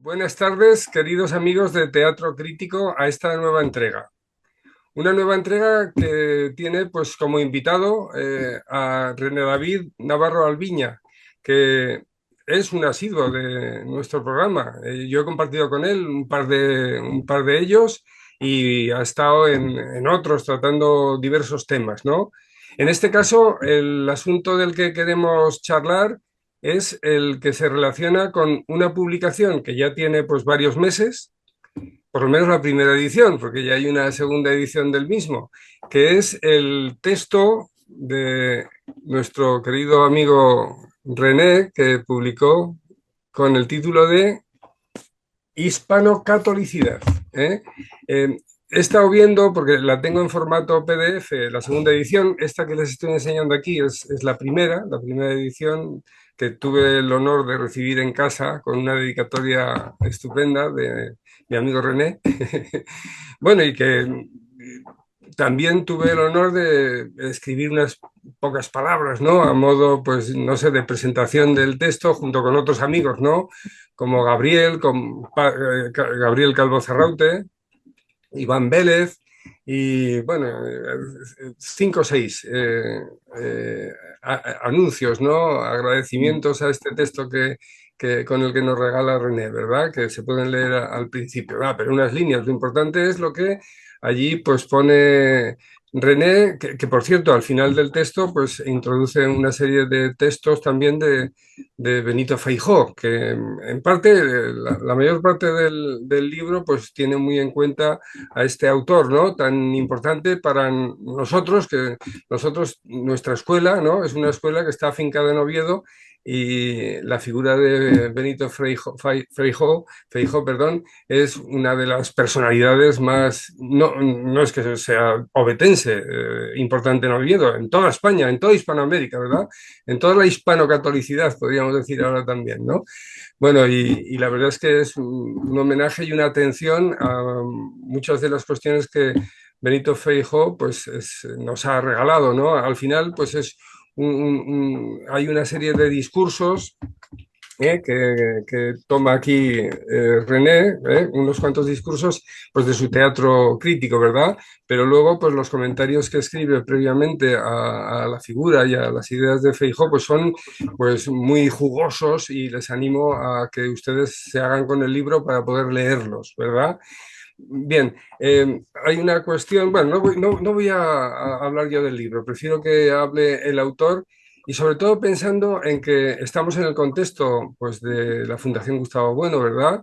Buenas tardes, queridos amigos de Teatro Crítico, a esta nueva entrega. Una nueva entrega que tiene pues como invitado a René David Navarro Albiña, que es un asiduo de nuestro programa. Yo he compartido con él un par de ellos y ha estado en otros tratando diversos temas, ¿no? En este caso, el asunto del que queremos charlar es el que se relaciona con una publicación que ya tiene pues varios meses, por lo menos la primera edición, porque ya hay una segunda edición del mismo, que es el texto de nuestro querido amigo René, que publicó con el título de Hispanocatolicidad. ¿eh? Eh, He estado viendo, porque la tengo en formato PDF, la segunda edición. Esta que les estoy enseñando aquí es la primera edición que tuve el honor de recibir en casa con una dedicatoria estupenda de mi amigo René. Bueno, y que también tuve el honor de escribir unas pocas palabras, ¿no? A modo, pues, no sé, de presentación del texto junto con otros amigos, ¿no? Como Gabriel Calvo Zarraute, Iván Vélez y, bueno, cinco o seis anuncios, ¿no? Agradecimientos a este texto con el que nos regala René, ¿verdad? Que se pueden leer al principio. Pero unas líneas, lo importante es lo que allí pues pone René, que por cierto, al final del texto pues introduce una serie de textos también de Benito Feijó, que en parte, la mayor parte del libro pues tiene muy en cuenta a este autor, ¿no? Tan importante para nosotros, nuestra escuela, ¿no? Es una escuela que está afincada en Oviedo y la figura de Benito Feijó, perdón, es una de las personalidades más, no es que sea obetense, importante en Oviedo, en toda España, en toda Hispanoamérica, ¿verdad? En toda la hispanocatolicidad, podríamos decir ahora también, ¿no? Bueno, y la verdad es que es un homenaje y una atención a muchas de las cuestiones que Benito Feijóo pues nos ha regalado, ¿no? Al final, pues hay una serie de discursos que toma aquí René, unos cuantos discursos pues de su teatro crítico, ¿verdad? Pero luego pues los comentarios que escribe previamente a la figura y a las ideas de Feijóo pues son pues muy jugosos y les animo a que ustedes se hagan con el libro para poder leerlos, ¿verdad? Bien, hay una cuestión, bueno, no voy a hablar yo del libro, prefiero que hable el autor y sobre todo pensando en que estamos en el contexto pues, de la Fundación Gustavo Bueno, ¿verdad?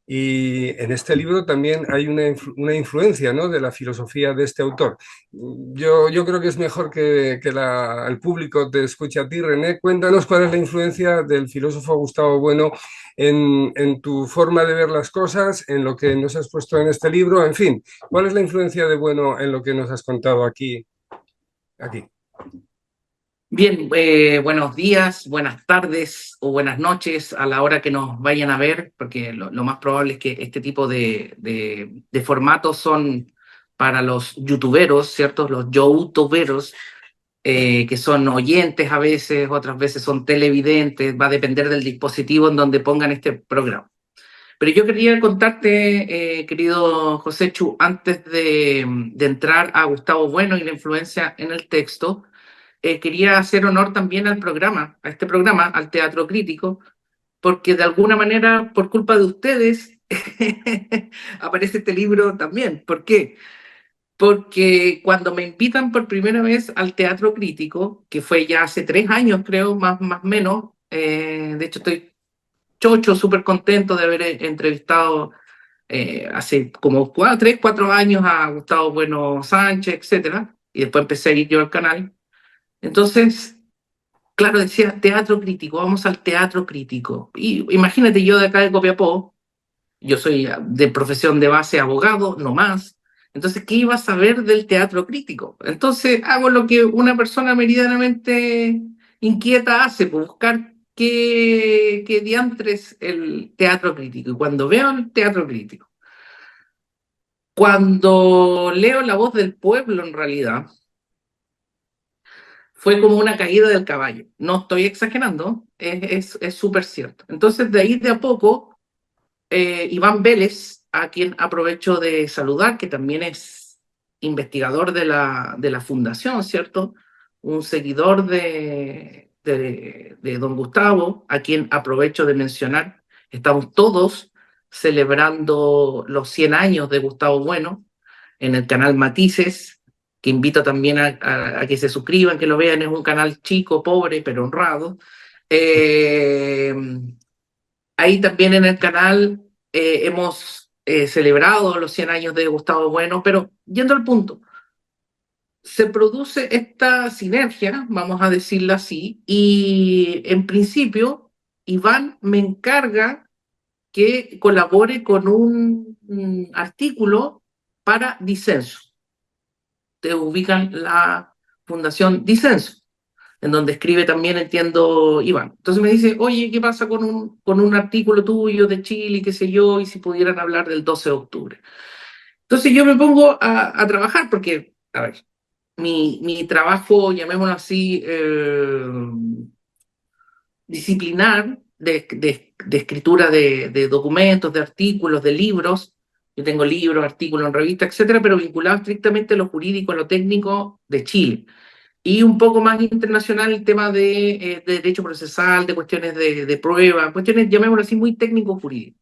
Y en este libro también hay una influencia, ¿no? De la filosofía de este autor. Yo creo que es mejor que el público te escuche a ti, René. Cuéntanos cuál es la influencia del filósofo Gustavo Bueno en tu forma de ver las cosas, en lo que nos has puesto en este libro, en fin, ¿cuál es la influencia de Bueno en lo que nos has contado aquí? Bien, buenos días, buenas tardes o buenas noches a la hora que nos vayan a ver, porque lo más probable es que este tipo de formatos son para los youtuberos, ¿cierto? Los youtuberos, que son oyentes a veces, otras veces son televidentes, va a depender del dispositivo en donde pongan este programa. Pero yo quería contarte, querido José Chu, antes de entrar a Gustavo Bueno y la influencia en el texto, quería hacer honor también al programa, a este programa, al Teatro Crítico, porque de alguna manera, por culpa de ustedes, aparece este libro también. ¿Por qué? Porque cuando me invitan por primera vez al Teatro Crítico, que fue ya hace 3 años, creo, más o menos, de hecho estoy chocho, súper contento de haber entrevistado hace como 3, 4 años a Gustavo Bueno Sánchez, etcétera, y después empecé a ir yo al canal. Entonces, claro, decía teatro crítico, vamos al teatro crítico. Y imagínate yo de acá de Copiapó, yo soy de profesión de base abogado, no más. Entonces, ¿qué iba a saber del teatro crítico? Entonces, hago lo que una persona meridianamente inquieta hace, pues buscar qué diantres el teatro crítico. Y cuando veo el teatro crítico, cuando leo La Voz del Pueblo, en realidad, fue como una caída del caballo. No estoy exagerando, es súper cierto. Entonces, de ahí de a poco, Iván Vélez, a quien aprovecho de saludar, que también es investigador de la fundación, ¿cierto? Un seguidor de don Gustavo, a quien aprovecho de mencionar. Estamos todos celebrando los 100 años de Gustavo Bueno en el canal Matices, que invito también a que se suscriban, que lo vean. Es un canal chico, pobre, pero honrado. Eh, Ahí también en el canal hemos celebrado los 100 años de Gustavo Bueno, pero yendo al punto, se produce esta sinergia, vamos a decirlo así, y en principio Iván me encarga que colabore con un artículo para Disenso. Te ubican la Fundación Disenso, en donde escribe también, entiendo, Iván. Entonces me dice, oye, ¿qué pasa con un artículo tuyo de Chile, qué sé yo, y si pudieran hablar del 12 de octubre? Entonces yo me pongo a trabajar porque, a ver, mi trabajo, llamémoslo así, disciplinar de escritura de documentos, de artículos, de libros. Yo tengo libros, artículos en revistas, etcétera, pero vinculado estrictamente a lo jurídico, a lo técnico de Chile. Y un poco más internacional el tema de derecho procesal, de cuestiones de prueba, cuestiones, llamémoslo así, muy técnico-jurídico.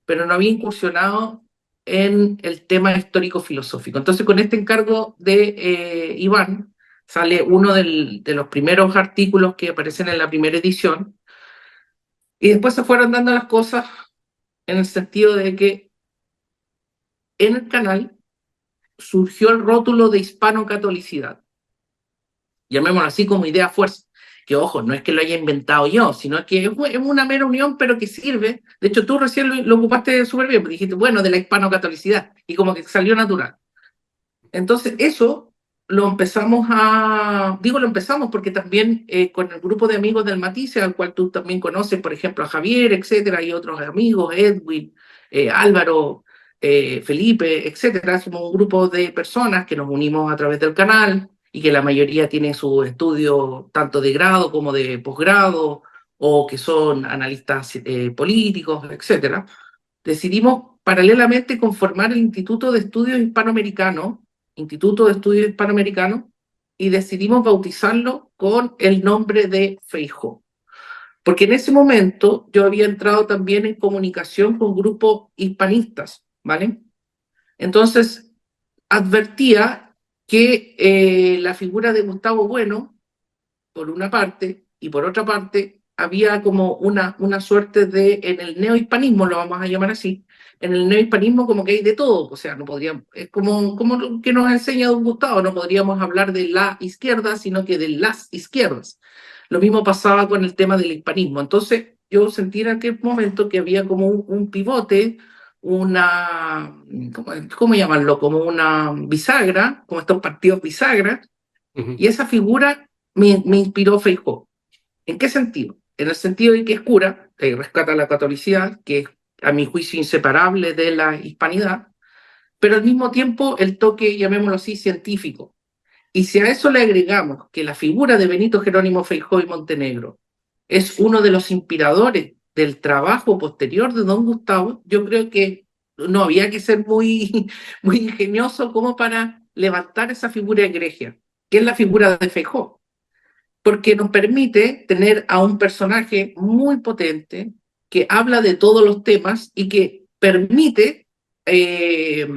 Pero no había incursionado en el tema histórico-filosófico. Entonces, con este encargo de Iván, sale uno de los primeros artículos que aparecen en la primera edición, y después se fueron dando las cosas en el sentido de que en el canal surgió el rótulo de hispano-catolicidad, llamémoslo así como idea fuerza, que ojo, no es que lo haya inventado yo, sino que es una mera unión, pero que sirve. De hecho, tú recién lo ocupaste súper bien, porque dijiste, bueno, de la hispano-catolicidad, y como que salió natural. Entonces, eso lo empezamos digo lo empezamos porque también con el grupo de amigos del Matisse, al cual tú también conoces, por ejemplo, a Javier, etcétera, y otros amigos, Edwin, Álvaro, Felipe, etcétera, somos un grupo de personas que nos unimos a través del canal y que la mayoría tiene su estudio tanto de grado como de posgrado, o que son analistas políticos, etcétera. Decidimos paralelamente conformar el Instituto de Estudios Hispanoamericanos, Instituto de Estudios Hispanoamericanos, y decidimos bautizarlo con el nombre de Feijó. Porque en ese momento yo había entrado también en comunicación con grupos hispanistas, ¿vale? Entonces advertía que la figura de Gustavo Bueno, por una parte, y por otra parte, había como una suerte de, en el neohispanismo, lo vamos a llamar así, en el neohispanismo como que hay de todo, o sea, no podríamos, es como lo que nos enseña don Gustavo, no podríamos hablar de la izquierda, sino que de las izquierdas. Lo mismo pasaba con el tema del hispanismo. Entonces, yo sentí en aquel momento que había como un pivote, una, ¿cómo llamarlo? Como una bisagra, como estos partidos bisagra, Ujú. y esa figura me inspiró Feijóo. ¿En qué sentido? En el sentido de que es cura, rescata la catolicidad, que es a mi juicio inseparable de la hispanidad, pero al mismo tiempo el toque, llamémoslo así, científico. Y si a eso le agregamos que la figura de Benito Jerónimo Feijóo y Montenegro es uno de los inspiradores del trabajo posterior de don Gustavo, yo creo que no había que ser muy, muy ingenioso como para levantar esa figura egregia, que es la figura de Feijóo, porque nos permite tener a un personaje muy potente que habla de todos los temas y que permite eh,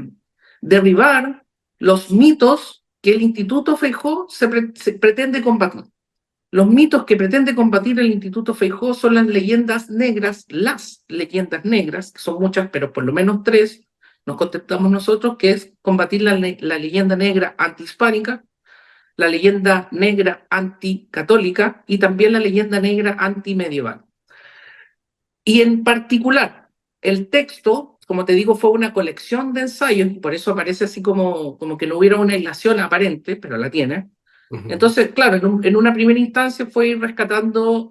derribar los mitos que el Instituto Feijó se pretende combatir. Los mitos que pretende combatir el Instituto Feijó son las leyendas negras, que son muchas, pero por lo menos tres, nos contestamos nosotros, que es combatir la leyenda negra antihispánica, la leyenda negra anticatólica y también la leyenda negra antimedieval. Y en particular, el texto, como te digo, fue una colección de ensayos, y por eso aparece así como que no hubiera una hilación aparente, pero la tiene. Ujú. Entonces, claro, en una primera instancia fue ir rescatando,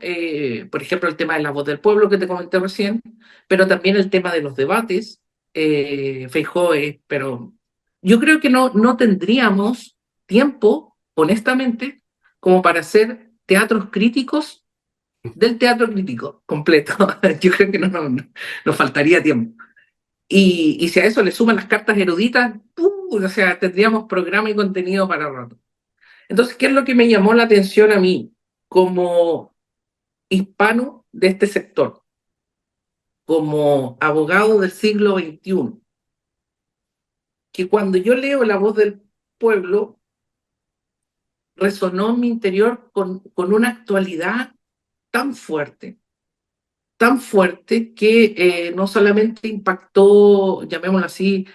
por ejemplo, el tema de la voz del pueblo que te comenté recién, pero también el tema de los debates, Feijóo, pero yo creo que no tendríamos tiempo, honestamente, como para hacer teatros críticos del teatro crítico completo. Yo creo que nos faltaría tiempo. Y si a eso le suman las cartas eruditas, o sea, tendríamos programa y contenido para rato. Entonces, ¿qué es lo que me llamó la atención a mí como hispano de este sector, como abogado del siglo XXI? Que cuando yo leo La Voz del Pueblo, resonó en mi interior con una actualidad tan fuerte que no solamente impactó, llamémoslo así,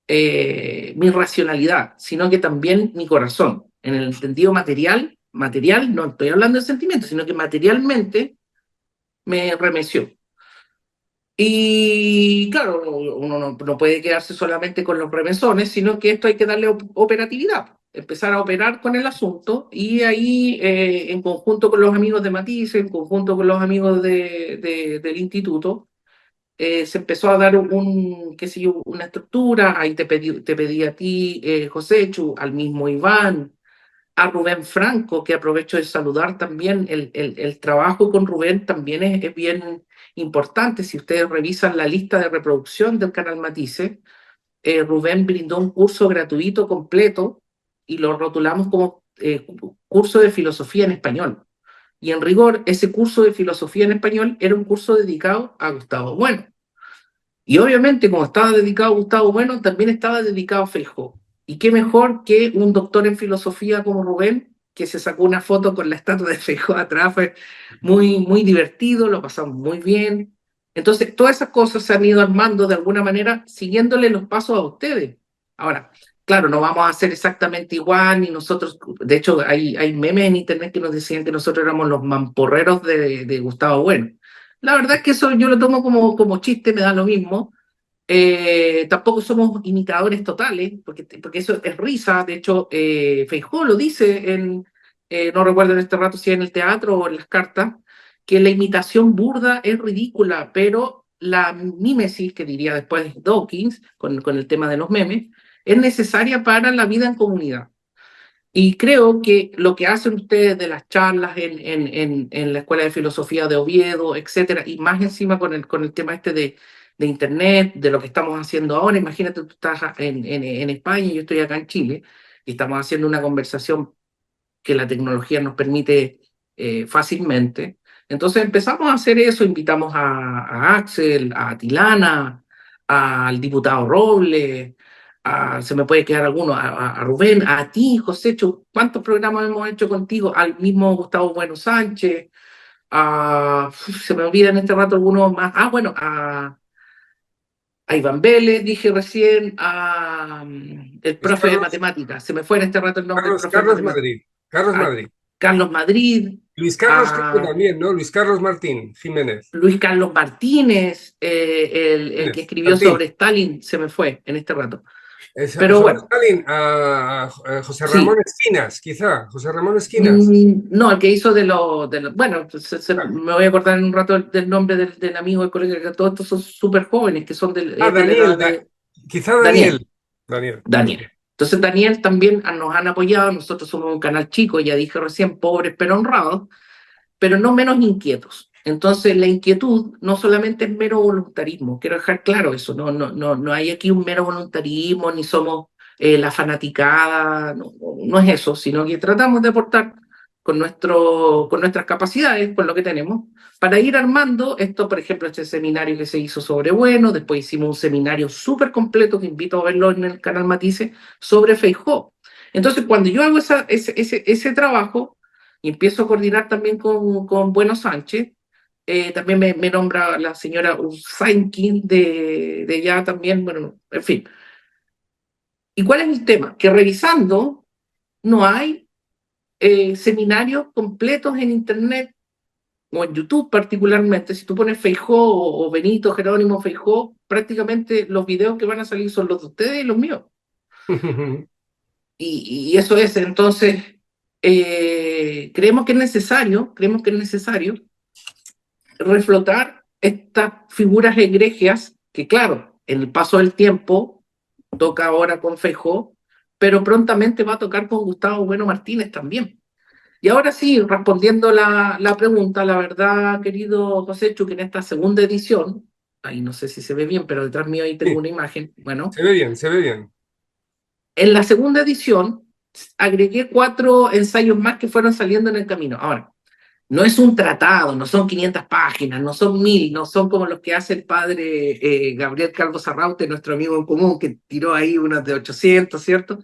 mi racionalidad, sino que también mi corazón, en el entendido material, no estoy hablando de sentimientos, sino que materialmente me remeció. Y claro, uno no puede quedarse solamente con los remesones, sino que esto hay que darle operatividad, empezar a operar con el asunto y ahí en conjunto con los amigos de Matisse, en conjunto con los amigos del instituto, se empezó a dar qué sé yo, una estructura, ahí te pedí a ti, Joséchu, al mismo Iván, a Rubén Franco, que aprovecho de saludar también. El trabajo con Rubén también es bien importante. Si ustedes revisan la lista de reproducción del canal Matisse, Rubén brindó un curso gratuito completo y lo rotulamos como curso de filosofía en español. Y en rigor, ese curso de filosofía en español era un curso dedicado a Gustavo Bueno. Y obviamente, como estaba dedicado a Gustavo Bueno, también estaba dedicado a Feijó. Y qué mejor que un doctor en filosofía como Rubén, que se sacó una foto con la estatua de Feijó atrás, fue muy divertido, lo pasamos muy bien. Entonces, todas esas cosas se han ido armando de alguna manera, siguiéndole los pasos a ustedes. Ahora, claro, no vamos a hacer exactamente igual, ni nosotros, de hecho, hay memes en internet que nos decían que nosotros éramos los mamporreros de Gustavo Bueno. La verdad es que eso yo lo tomo como chiste, me da lo mismo. Tampoco somos imitadores totales, porque eso es risa. De hecho, Feijóo lo dice no recuerdo en este rato si en el teatro o en las cartas, que la imitación burda es ridícula, pero la mímesis, que diría después Dawkins, con el tema de los memes, es necesaria para la vida en comunidad. Y creo que lo que hacen ustedes de las charlas en la Escuela de Filosofía de Oviedo, etcétera, y más encima con el tema este de Internet, de lo que estamos haciendo ahora, imagínate, tú estás en España y yo estoy acá en Chile, y estamos haciendo una conversación que la tecnología nos permite fácilmente. Entonces empezamos a hacer eso, invitamos a Axel, a Tilana, al diputado Robles, se me puede quedar alguno, a Rubén, a ti, José, ¿cuántos programas hemos hecho contigo? Al mismo Gustavo Bueno Sánchez, se me olvidan en este rato algunos más, bueno, a Iván Vélez, dije recién, el Pues profe de Carlos, matemáticas, se me fue en este rato el nombre del Carlos, profe de Carlos matemáticas, Madrid, Carlos a Madrid. Carlos Madrid, Luis Carlos creo que a también, ¿no? Luis Carlos Martín Jiménez. Luis Carlos Martínez, el que escribió Martín. sobre Stalin, se me fue en este rato. Pero Sobre bueno, Stalin, a José Ramón sí. Esquinas, quizá. José Ramón Esquinas. No, el que hizo bueno, Claro. me voy a acordar en un rato del nombre del amigo del colega, que todos estos son súper jóvenes, que son de la Daniel, edad de quizá Daniel. Daniel. Daniel. Daniel. Entonces, Daniel también nos han apoyado. Nosotros somos un canal chico, ya dije recién, pobres pero honrados, pero no menos inquietos. Entonces, la inquietud no solamente es mero voluntarismo, quiero dejar claro eso, no hay aquí un mero voluntarismo, ni somos la fanaticada, no es eso, sino que tratamos de aportar con nuestras capacidades, con lo que tenemos, para ir armando esto, por ejemplo, este seminario que se hizo sobre Bueno, después hicimos un seminario súper completo, que invito a verlo en el canal Matisse, sobre Feijó. Entonces, cuando yo hago ese trabajo, y empiezo a coordinar también con Bueno Sánchez. También me nombra la señora Usainkin de ya también, bueno, en fin. ¿Y cuál es el tema? Que revisando no hay seminarios completos en Internet o en YouTube particularmente. Si tú pones Feijó o Benito Jerónimo Feijó, prácticamente los videos que van a salir son los de ustedes y los míos. Y eso es, entonces, creemos que es necesario reflotar estas figuras egregias que, claro, en el paso del tiempo toca ahora con Feijó, pero prontamente va a tocar con Gustavo Bueno Martínez también. Y ahora sí, respondiendo la pregunta, la verdad, querido José Chu, que en esta segunda edición, ahí no sé si se ve bien, pero detrás mío ahí tengo Sí, una imagen, bueno, se ve bien, se ve bien. en la segunda edición agregué 4 ensayos más que fueron saliendo en el camino. Ahora, no es un tratado, no son 500 páginas, no son 1000, no son como los que hace el padre Gabriel Calvo Sarraute, nuestro amigo en común, que tiró ahí unos de 800, ¿cierto?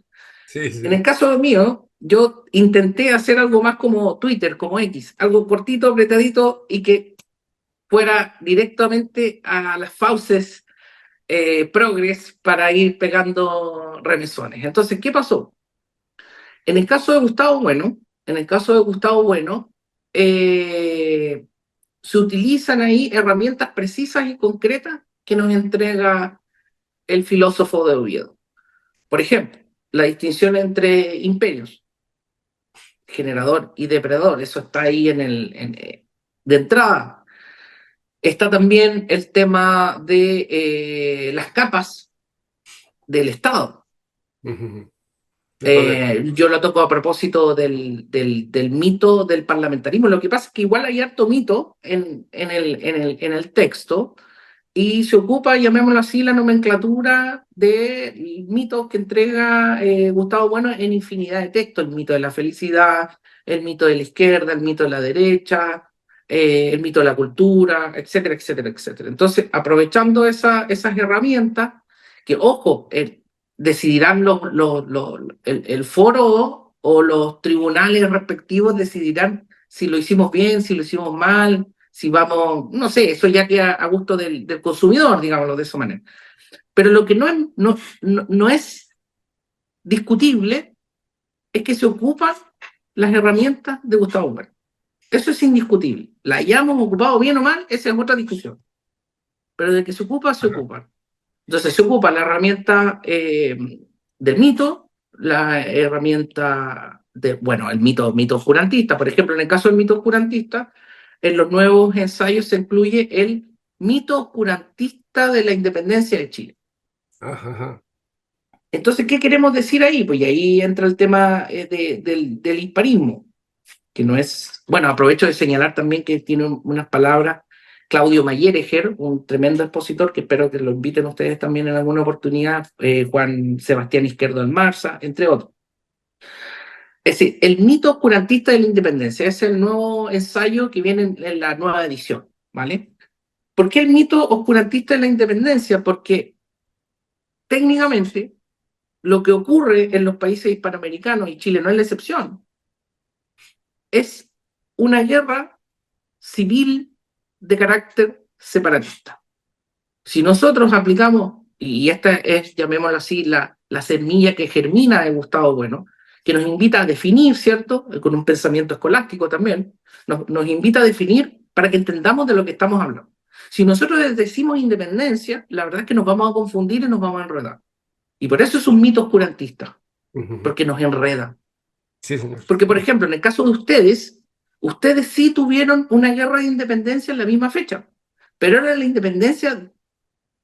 Sí, En el sí. caso mío, yo intenté hacer algo más como Twitter, como X, algo cortito, apretadito y que fuera directamente a las fauces progres para ir pegando remesones. Entonces, ¿qué pasó? En el caso de Gustavo Bueno, en el caso de Gustavo Bueno, eh, se utilizan ahí herramientas precisas y concretas que nos entrega el filósofo de Oviedo. Por ejemplo, la distinción entre imperios, generador y depredador, eso está ahí de entrada. Está también el tema de las capas del Estado. Ujú. De poder. Yo lo toco a propósito del mito del parlamentarismo. Lo que pasa es que igual hay harto mito en el texto y se ocupa, llamémoslo así, la nomenclatura de mitos que entrega Gustavo Bueno en infinidad de textos. El mito de la felicidad, el mito de la izquierda, el mito de la derecha, el mito de la cultura, etcétera, etcétera, etcétera. Entonces, aprovechando esas herramientas, que ojo, decidirán el foro o los tribunales respectivos decidirán si lo hicimos bien, si lo hicimos mal, si vamos, no sé, eso ya queda a gusto del consumidor, digámoslo de esa manera. Pero lo que no es discutible es que se ocupan las herramientas de Gustavo Bueno. Eso es indiscutible. La hayamos ocupado bien o mal, esa es otra discusión. Pero de que se ocupa, se Ajá. ocupa. Entonces se ocupa la herramienta del mito, la herramienta bueno, el mito oscurantista. Por ejemplo, en el caso del mito oscurantista, en los nuevos ensayos se incluye el mito oscurantista de la independencia de Chile. Ajá, ajá. Entonces, ¿qué queremos decir ahí? Pues y ahí entra el tema del hispanismo, que no es, bueno, aprovecho de señalar también que tiene unas palabras Claudio Mayerejer, un tremendo expositor que espero que lo inviten ustedes también en alguna oportunidad, Juan Sebastián Izquierdo Almarza, entre otros. Es decir, el mito oscurantista de la independencia es el nuevo ensayo que viene en la nueva edición, ¿vale? ¿Por qué el mito oscurantista de la independencia? Porque técnicamente lo que ocurre en los países hispanoamericanos, y Chile no es la excepción, es una guerra civil de carácter separatista. Si nosotros aplicamos, y esta es, llamémoslo así, la semilla que germina de Gustavo Bueno, que nos invita a definir, ¿cierto? Con un pensamiento escolástico también, nos invita a definir para que entendamos de lo que estamos hablando. Si nosotros decimos independencia, la verdad es que nos vamos a confundir y nos vamos a enredar. Y por eso es un mito oscurantista, Ujú. porque nos enreda. Sí, señor. Porque, por ejemplo, en el caso de ustedes sí tuvieron una guerra de independencia en la misma fecha, pero era la independencia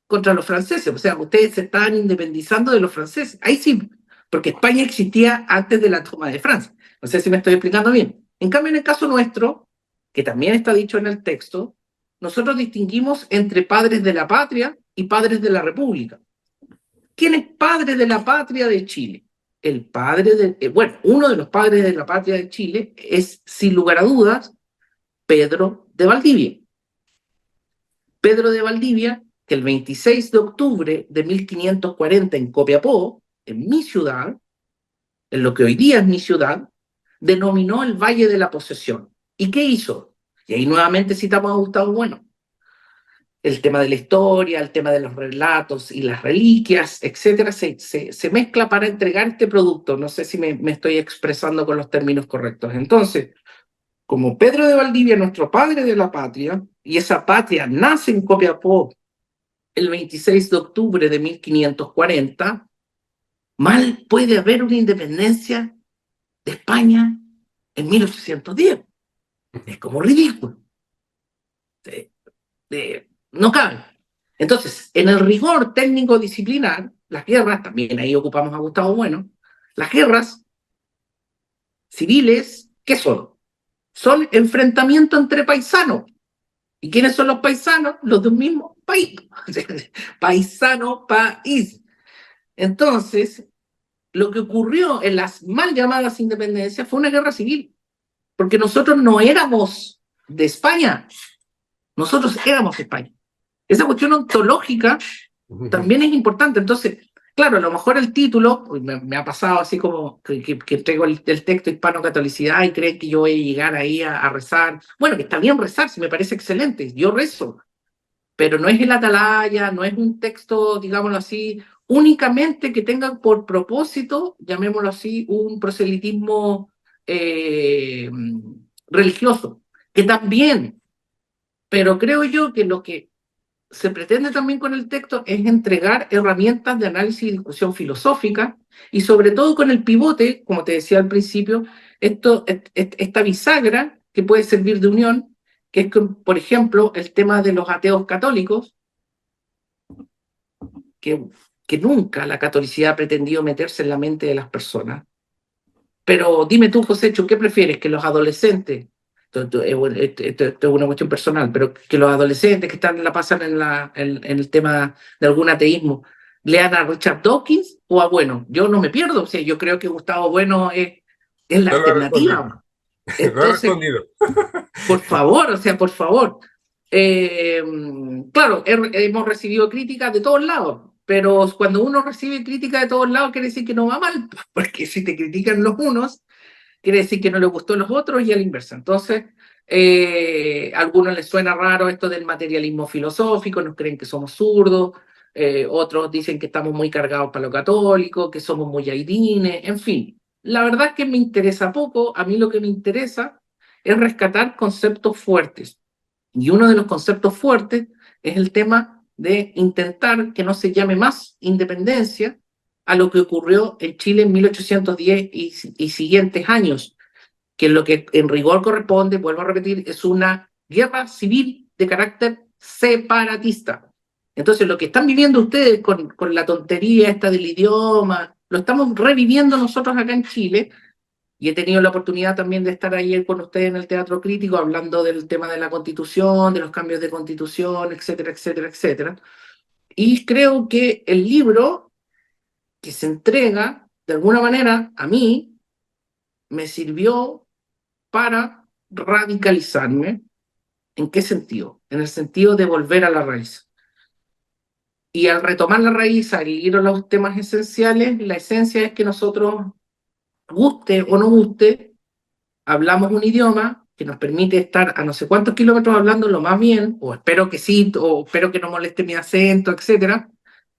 contra los franceses, o sea, ustedes se estaban independizando de los franceses, ahí sí, porque España existía antes de la toma de Francia. No sé si me estoy explicando bien. En cambio, en el caso nuestro, que también está dicho en el texto, nosotros distinguimos entre padres de la patria y padres de la república. ¿Quién es padre de la patria de Chile? El padre bueno, uno de los padres de la patria de Chile es, sin lugar a dudas, Pedro de Valdivia. Pedro de Valdivia, que el 26 de octubre de 1540 en Copiapó, en mi ciudad, en lo que hoy día es mi ciudad, denominó el Valle de la Posesión. ¿Y qué hizo? Y ahí nuevamente citamos a Gustavo Bueno. El tema de la historia, el tema de los relatos y las reliquias, etcétera, se mezcla para entregar este producto. No sé si me estoy expresando con los términos correctos. Entonces, como Pedro de Valdivia, nuestro padre de la patria, y esa patria nace en Copiapó el 26 de octubre de 1540, mal puede haber una independencia de España en 1810. Es como ridículo. De, no cabe. Entonces, en el rigor técnico-disciplinar, las guerras, también ahí ocupamos a Gustavo Bueno, las guerras civiles ¿Qué son? Son enfrentamientos entre paisanos. ¿Y quiénes son los paisanos? Los de un mismo país. Paisano, país. Entonces, lo que ocurrió en las mal llamadas independencias fue una guerra civil, porque nosotros no éramos de España, nosotros éramos de España. Esa cuestión ontológica también es importante. Entonces, claro, a lo mejor el título, me ha pasado así como que traigo el texto hispano-catolicidad y creen que yo voy a llegar ahí a rezar. Bueno, que está bien rezar, si me parece excelente, yo rezo, pero no es el atalaya, no es un texto, digámoslo así, únicamente que tenga por propósito, llamémoslo así, un proselitismo eh, religioso, que también, pero creo yo que lo que se pretende también con el texto es entregar herramientas de análisis y discusión filosófica y sobre todo con el pivote, como te decía al principio, esta bisagra que puede servir de unión, que es, por ejemplo, el tema de los ateos católicos, que, que nunca la catolicidad ha pretendido meterse en la mente de las personas. Pero dime tú, Josécho, ¿qué prefieres? Que los adolescentes, esto es una cuestión personal, pero que los adolescentes que la pasan en el tema de algún ateísmo, lean a Richard Dawkins o a Bueno. Yo no me pierdo, o sea, yo creo que Gustavo Bueno es la No lo ha respondido. alternativa. Lo ha Entonces, respondido. por favor, o sea, por favor. Eh, claro, hemos recibido críticas de todos lados, pero cuando uno recibe críticas de todos lados quiere decir que no va mal, porque si te critican los unos, quiere decir que no le gustó a los otros y a la inversa. Entonces, a algunos les suena raro esto del materialismo filosófico, nos creen que somos zurdos, otros dicen que estamos muy cargados para lo católico, que somos muy aidines, en fin. La verdad es que me interesa poco, a mí lo que me interesa es rescatar conceptos fuertes. Y uno de los conceptos fuertes es el tema de intentar que no se llame más independencia a lo que ocurrió en Chile en 1810 y siguientes años, que lo que en rigor corresponde, vuelvo a repetir, es una guerra civil de carácter separatista. Entonces, lo que están viviendo ustedes con la tontería esta del idioma, lo estamos reviviendo nosotros acá en Chile, y he tenido la oportunidad también de estar ayer con ustedes en el Teatro Crítico hablando del tema de la Constitución, de los cambios de Constitución, etcétera, etcétera, etcétera. Y creo que el libro que se entrega, de alguna manera, a mí, me sirvió para radicalizarme. ¿En qué sentido? En el sentido de volver a la raíz. Y al retomar la raíz, al ir a los temas esenciales, la esencia es que nosotros, guste o no guste, hablamos un idioma que nos permite estar a no sé cuántos kilómetros hablando lo más bien, o espero que sí, o espero que no moleste mi acento, etcétera,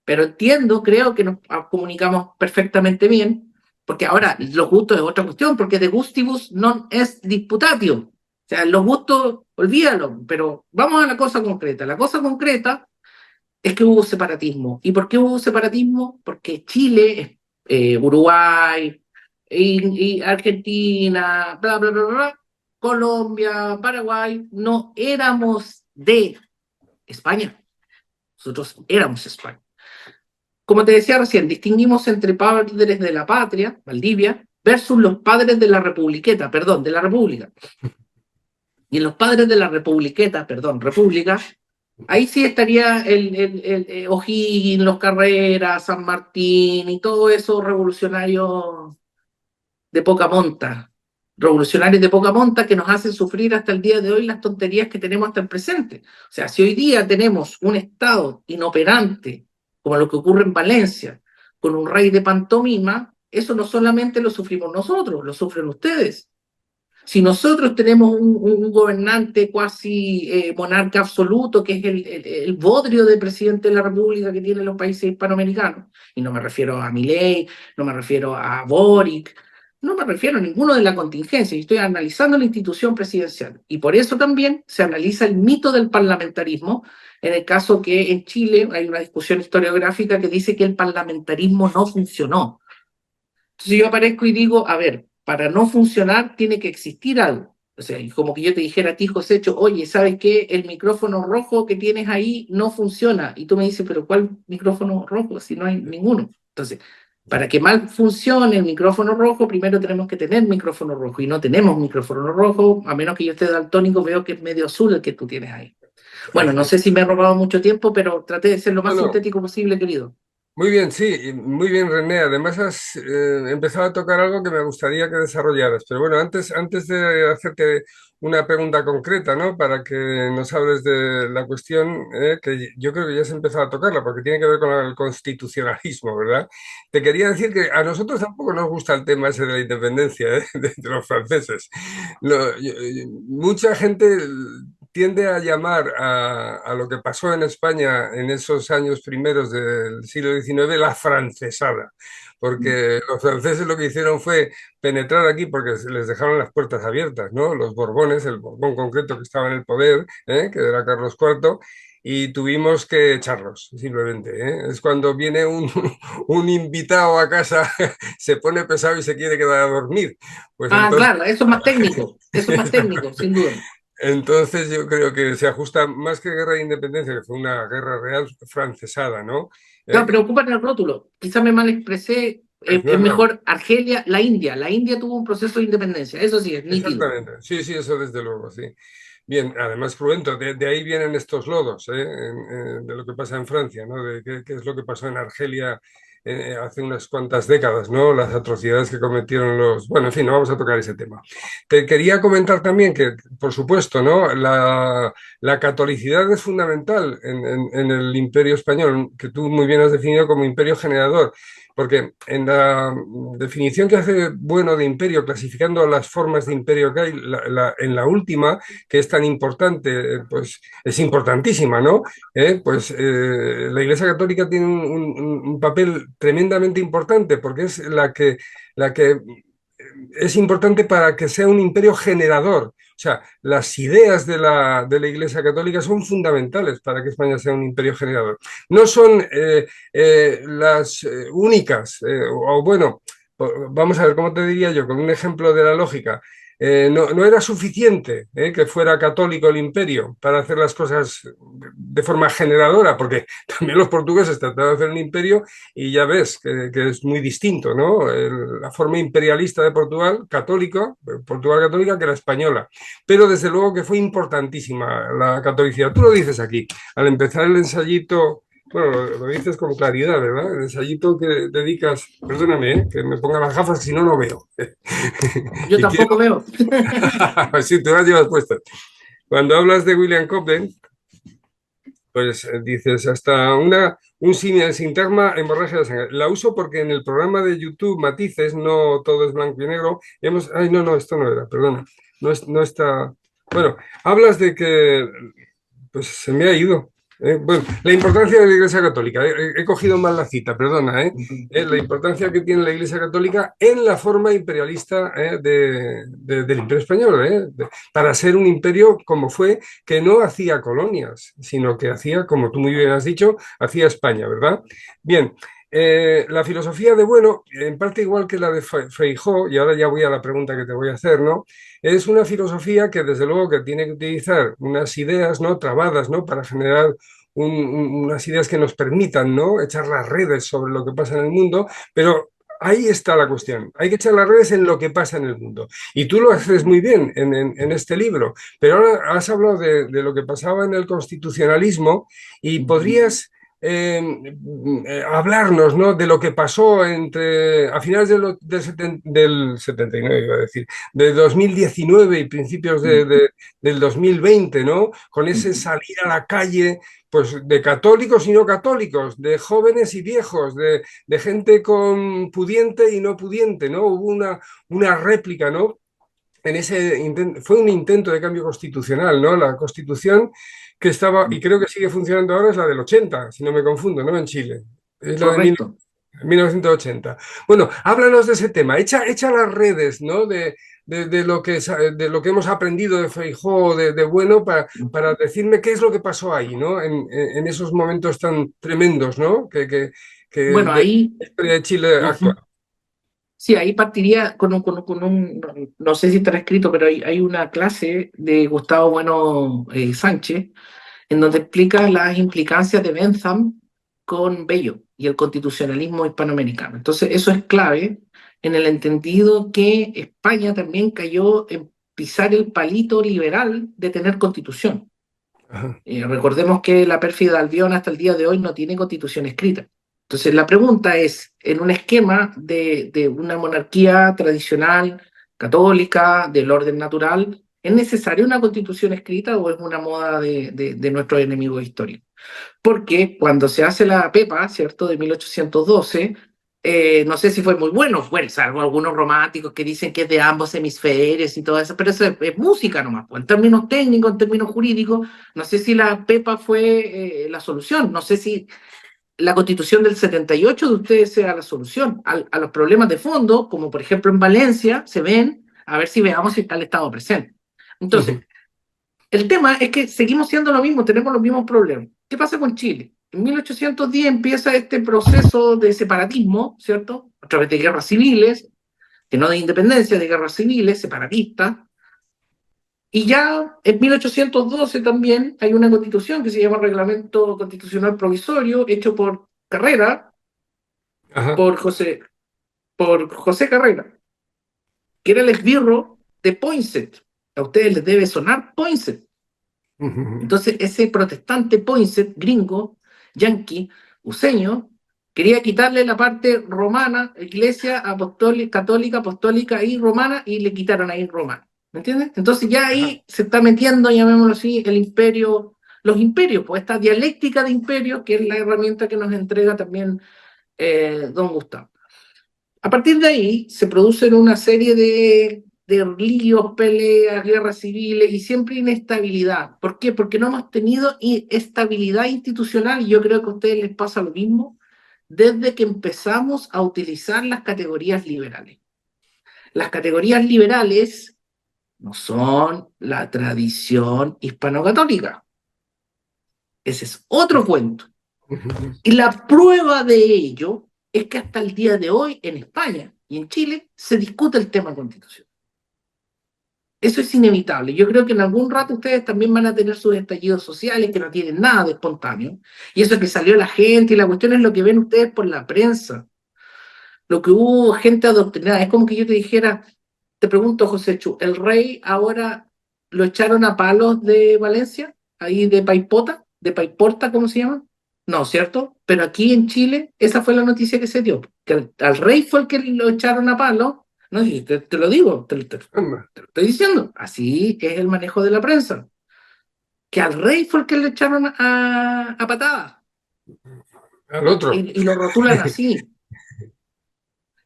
pero entiendo, creo que nos comunicamos perfectamente bien, porque ahora los gustos es otra cuestión, porque de gustibus non est disputatio. O sea, los gustos, olvídalo, pero vamos a la cosa concreta. La cosa concreta es que hubo separatismo. ¿Y por qué hubo separatismo? Porque Chile, Uruguay, y Argentina, bla, bla, bla, bla, Colombia, Paraguay, no éramos de España. Nosotros éramos España. Como te decía recién, distinguimos entre padres de la patria, Valdivia, versus los padres de la republiqueta, perdón, de la república. Y en los padres de la republiqueta, perdón, república, ahí sí estaría el O'Higgins, los Carreras, San Martín y todo eso revolucionarios de poca monta, revolucionarios de poca monta que nos hacen sufrir hasta el día de hoy las tonterías que tenemos hasta el presente. O sea, si hoy día tenemos un Estado inoperante, como lo que ocurre en Valencia, con un rey de pantomima, eso no solamente lo sufrimos nosotros, lo sufren ustedes. Si nosotros tenemos un gobernante cuasi monarca absoluto, que es el bodrio de presidente de la República que tienen los países hispanoamericanos, y no me refiero a Milei, no me refiero a Boric, no me refiero a ninguno de la contingencia, estoy analizando la institución presidencial. Y por eso también se analiza el mito del parlamentarismo, en el caso que en Chile hay una discusión historiográfica que dice que el parlamentarismo no funcionó. Entonces yo aparezco y digo, a ver, para no funcionar tiene que existir algo. O sea, como que yo te dijera a ti, Josécho, oye, ¿sabes qué? El micrófono rojo que tienes ahí no funciona. Y tú me dices, pero ¿cuál micrófono rojo si no hay ninguno? Entonces, Para que mal funcione el micrófono rojo, primero tenemos que tener micrófono rojo, y no tenemos micrófono rojo, a menos que yo esté daltónico, veo que es medio azul el que tú tienes ahí. Bueno, no sé si me he robado mucho tiempo, pero traté de ser lo No, más no. sintético posible, querido. Muy bien, sí, y muy bien, René. Además has empezado a tocar algo que me gustaría que desarrollaras. Pero bueno, antes de hacerte una pregunta concreta, ¿no? Para que nos hables de la cuestión, que yo creo que ya has empezado a tocarla, porque tiene que ver con el constitucionalismo, ¿verdad? Te quería decir que a nosotros tampoco nos gusta el tema ese de la independencia, de los franceses. Mucha gente tiende a llamar a lo que pasó en España en esos años primeros del siglo XIX la francesada, porque los franceses lo que hicieron fue penetrar aquí porque les dejaron las puertas abiertas, ¿no? Los Borbones, el Borbón concreto que estaba en el poder, que era Carlos IV, y tuvimos que echarlos, simplemente. Es cuando viene un invitado a casa, se pone pesado y se quiere quedar a dormir. Pues Ah, entonces... claro, eso es más técnico, sin duda. Entonces yo creo que se ajusta más que guerra de independencia, que fue una guerra real francesada, ¿no? No, Que preocupan el rótulo. Quizá me mal expresé. no, Es no, mejor Argelia, la India. La India tuvo un proceso de independencia. Eso sí, es nítido. exactamente. Sí, sí, eso desde luego, sí. Bien, además cruento, de ahí vienen estos lodos, de lo que pasa en Francia, ¿no? De qué es lo que pasó en Argelia hace unas cuantas décadas, ¿no? Las atrocidades que cometieron los... Bueno, en fin, no vamos a tocar ese tema. Te quería comentar también que, por supuesto, ¿no? La catolicidad es fundamental en el Imperio Español, que tú muy bien has definido como imperio generador. Porque en la definición que hace Bueno de imperio, clasificando las formas de imperio que hay, en la última, que es tan importante, pues es importantísima, ¿no? La Iglesia Católica tiene un papel tremendamente importante porque es la que es importante para que sea un imperio generador. O sea, las ideas de la Iglesia Católica son fundamentales para que España sea un imperio generador. No son las únicas, o bueno, vamos a ver, ¿cómo te diría yo? Con un ejemplo de la lógica. No era suficiente que fuera católico el imperio para hacer las cosas de forma generadora, porque también los portugueses trataron de hacer un imperio y ya ves que es muy distinto, ¿no? La forma imperialista de Portugal católica, que la española. Pero desde luego que fue importantísima la catolicidad. Tú lo dices aquí, al empezar el ensayito. Bueno, lo dices con claridad, ¿verdad? El ensayito que dedicas, perdóname, que me ponga las gafas, si no, no veo. Yo Y quiero, tampoco veo. sí, te las llevas puestas. Cuando hablas de William Cobden, pues dices hasta un sintagma hemorragia de sangre. La uso porque en el programa de YouTube Matices, no todo es blanco y negro, ay, no, no, esto no era, perdona, no está, bueno, hablas de que, pues se me ha ido. Bueno, la importancia de la Iglesia Católica. He cogido mal la cita, perdona. La importancia que tiene la Iglesia Católica en la forma imperialista del Imperio Español, para ser un imperio como fue, que no hacía colonias, sino que hacía, como tú muy bien has dicho, hacía España, ¿verdad? Bien, la filosofía de Bueno, en parte igual que la de Feijó, y ahora ya voy a la pregunta que te voy a hacer, ¿no? Es una filosofía que desde luego que tiene que utilizar unas ideas, ¿no? Trabadas, ¿no? Para generar unas ideas que nos permitan, ¿no? Echar las redes sobre lo que pasa en el mundo, pero ahí está la cuestión. Hay que echar las redes en lo que pasa en el mundo. Y tú lo haces muy bien en este libro, pero ahora has hablado de lo que pasaba en el constitucionalismo y podrías hablarnos, ¿no? De lo que pasó a finales del 79, iba a decir, de 2019 y principios del 2020, ¿no? Con ese salir a la calle, pues de católicos y no católicos, de jóvenes y viejos, de gente con pudiente y no pudiente, ¿no? Hubo una réplica, ¿no? Fue un intento de cambio constitucional, ¿no? La constitución que estaba, y creo que sigue funcionando ahora, es la del 80, si no me confundo, ¿no? En Chile. Es la de Correcto. 1980. Bueno, háblanos de ese tema. Echa las redes, ¿no? De lo que hemos aprendido de Feijóo, de Bueno, para decirme qué es lo que pasó ahí, ¿no? En esos momentos tan tremendos, ¿no? Que Bueno, de ahí, la historia de Chile actual. ujú. Sí, ahí partiría no sé si estará escrito, pero hay una clase de Gustavo Bueno Sánchez, en donde explica las implicancias de Bentham con Bello y el constitucionalismo hispanoamericano. Entonces, eso es clave en el entendido que España también cayó en pisar el palito liberal de tener constitución. Recordemos que la pérfida Albión hasta el día de hoy no tiene constitución escrita. Entonces la pregunta es, en un esquema de una monarquía tradicional, católica, del orden natural, ¿es necesaria una constitución escrita o es una moda de nuestros enemigos históricos? Porque cuando se hace la PEPA, ¿cierto?, de 1812, no sé si fue muy bueno, salvo algunos románticos que dicen que es de ambos hemisferios y todo eso, pero eso es música nomás, pues, en términos técnicos, en términos jurídicos, no sé si la PEPA fue la solución, no sé si la Constitución del 78 de ustedes sea la solución a los problemas de fondo, como por ejemplo en Valencia, se ven, a ver si veamos si está el Estado presente. Entonces, el tema es que seguimos siendo lo mismo, tenemos los mismos problemas. ¿Qué pasa con Chile? En 1810 empieza este proceso de separatismo, ¿cierto? A través de guerras civiles, que no de independencia, de guerras civiles, separatistas. Y ya en 1812 también hay una constitución que se llama Reglamento Constitucional Provisorio, hecho por Carrera, Ajá. por José Carrera, que era el esbirro de Poinsett. A ustedes les debe sonar Poinsett. Entonces, ese protestante Poinsett, gringo, yanqui, useño, quería quitarle la parte romana, iglesia apostólica, católica, apostólica y romana, y le quitaron ahí romana. ¿Me entiendes? Entonces ya ahí se está metiendo, llamémoslo así, el imperio, los imperios, pues esta dialéctica de imperios, que es la herramienta que nos entrega también don Gustavo. A partir de ahí se producen una serie de líos, peleas, guerras civiles y siempre inestabilidad. ¿Por qué? Porque no hemos tenido estabilidad institucional y yo creo que a ustedes les pasa lo mismo desde que empezamos a utilizar las categorías liberales. Las categorías liberales no son la tradición hispano-católica. Ese es otro cuento. Y la prueba de ello es que hasta el día de hoy en España y en Chile se discute el tema constitucional. Eso es inevitable. Yo creo que en algún rato ustedes también van a tener sus estallidos sociales que no tienen nada de espontáneo. Y eso que salió la gente y la cuestión es lo que ven ustedes por la prensa. Lo que hubo gente adoctrinada. Es como que yo te dijera, te pregunto, José Chu, ¿el rey ahora lo echaron a palos de Valencia? Ahí de Paipota, de Paiporta, ¿cómo se llama? No, ¿cierto? Pero aquí en Chile, esa fue la noticia que se dio, que al rey fue el que lo echaron a palos. No, sí, te lo digo, te lo estoy diciendo. Así es el manejo de la prensa. Que al rey fue el que le echaron a patadas. Al otro. Y lo rotulan así.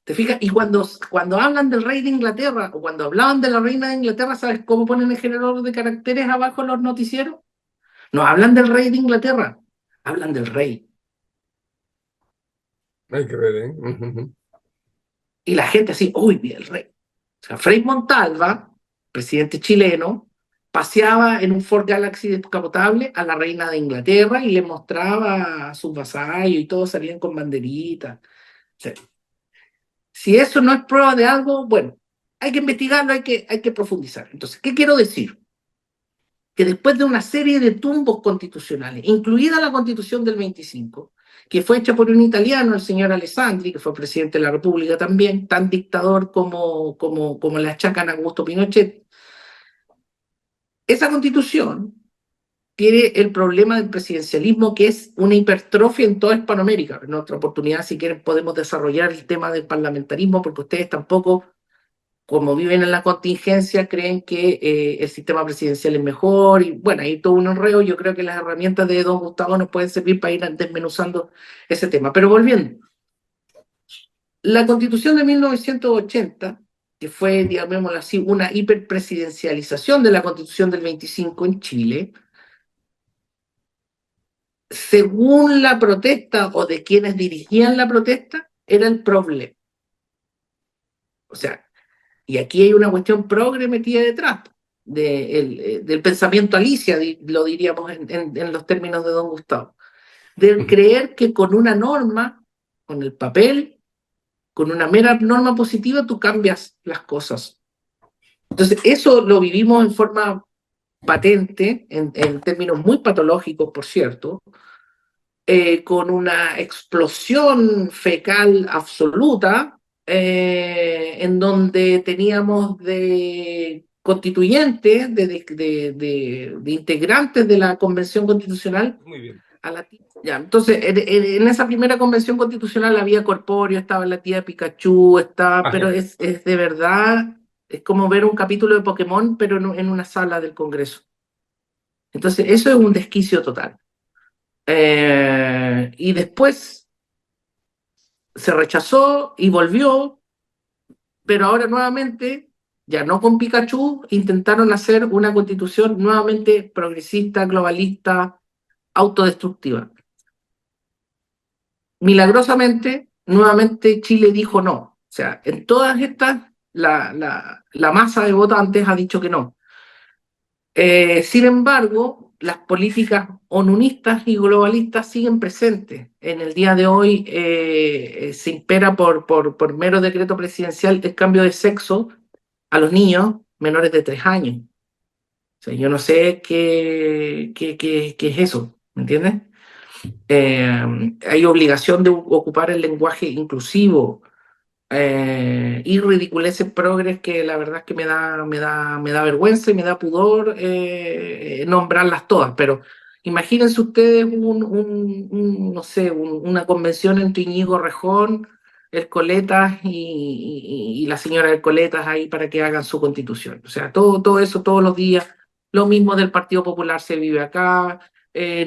¿Te fijas? Y cuando hablan del rey de Inglaterra o cuando hablaban de la reina de Inglaterra, ¿sabes cómo ponen el generador de caracteres abajo en los noticieros? No hablan del rey de Inglaterra, hablan del rey. Hay que ver, ¿eh? Y la gente así, uy, mira el rey. O sea, Frei Montalva, presidente chileno, paseaba en un Ford Galaxy descapotable a la reina de Inglaterra y le mostraba a sus vasallos y todos salían con banderitas. O sea, si eso no es prueba de algo, bueno, hay que investigarlo, hay que profundizar. Entonces, ¿qué quiero decir? Que después de una serie de tumbos constitucionales, incluida la Constitución del 25, que fue hecha por un italiano, el señor Alessandri, que fue presidente de la República también, tan dictador como le achacan a Augusto Pinochet, esa Constitución tiene el problema del presidencialismo, que es una hipertrofia en toda Hispanoamérica. En otra oportunidad, si quieren, podemos desarrollar el tema del parlamentarismo, porque ustedes tampoco, como viven en la contingencia, creen que el sistema presidencial es mejor, y bueno, hay todo un enredo. Yo creo que las herramientas de don Gustavo nos pueden servir para ir desmenuzando ese tema. Pero volviendo, la Constitución de 1980, que fue, digámoslo así, una hiperpresidencialización de la Constitución del 25 en Chile, según la protesta o de quienes dirigían la protesta, era el problema. O sea, y aquí hay una cuestión progre metida detrás del pensamiento Alicia, lo diríamos en los términos de don Gustavo, del creer que con una norma, con el papel, con una mera norma positiva, tú cambias las cosas. Entonces, eso lo vivimos en forma patente, en términos muy patológicos, por cierto, con una explosión fecal absoluta, en donde teníamos de constituyentes, de integrantes de la Convención Constitucional. Muy bien. A la tía. Ya, entonces, en esa primera convención constitucional había corpóreo, estaba la tía Pikachu, estaba, pero es de verdad, es como ver un capítulo de Pokémon, pero en una sala del Congreso. Entonces, eso es un desquicio total. Y después se rechazó y volvió, pero ahora nuevamente, ya no con Pikachu, intentaron hacer una constitución nuevamente progresista, globalista, autodestructiva. Milagrosamente, nuevamente Chile dijo no. O sea, en todas estas, la masa de votantes ha dicho que no. Sin embargo, las políticas onunistas y globalistas siguen presentes. En el día de hoy se impera por mero decreto presidencial el cambio de sexo a los niños menores de 3 años. O sea, yo no sé qué es eso, ¿me entiendes? Hay obligación de ocupar el lenguaje inclusivo y ridiculeces progres que la verdad es que me da vergüenza y me da pudor nombrarlas todas, pero imagínense ustedes no sé, una convención entre Íñigo Rejón, el Coletas y la señora del Coletas ahí para que hagan su constitución. O sea, todo eso todos los días. Lo mismo del Partido Popular se vive acá.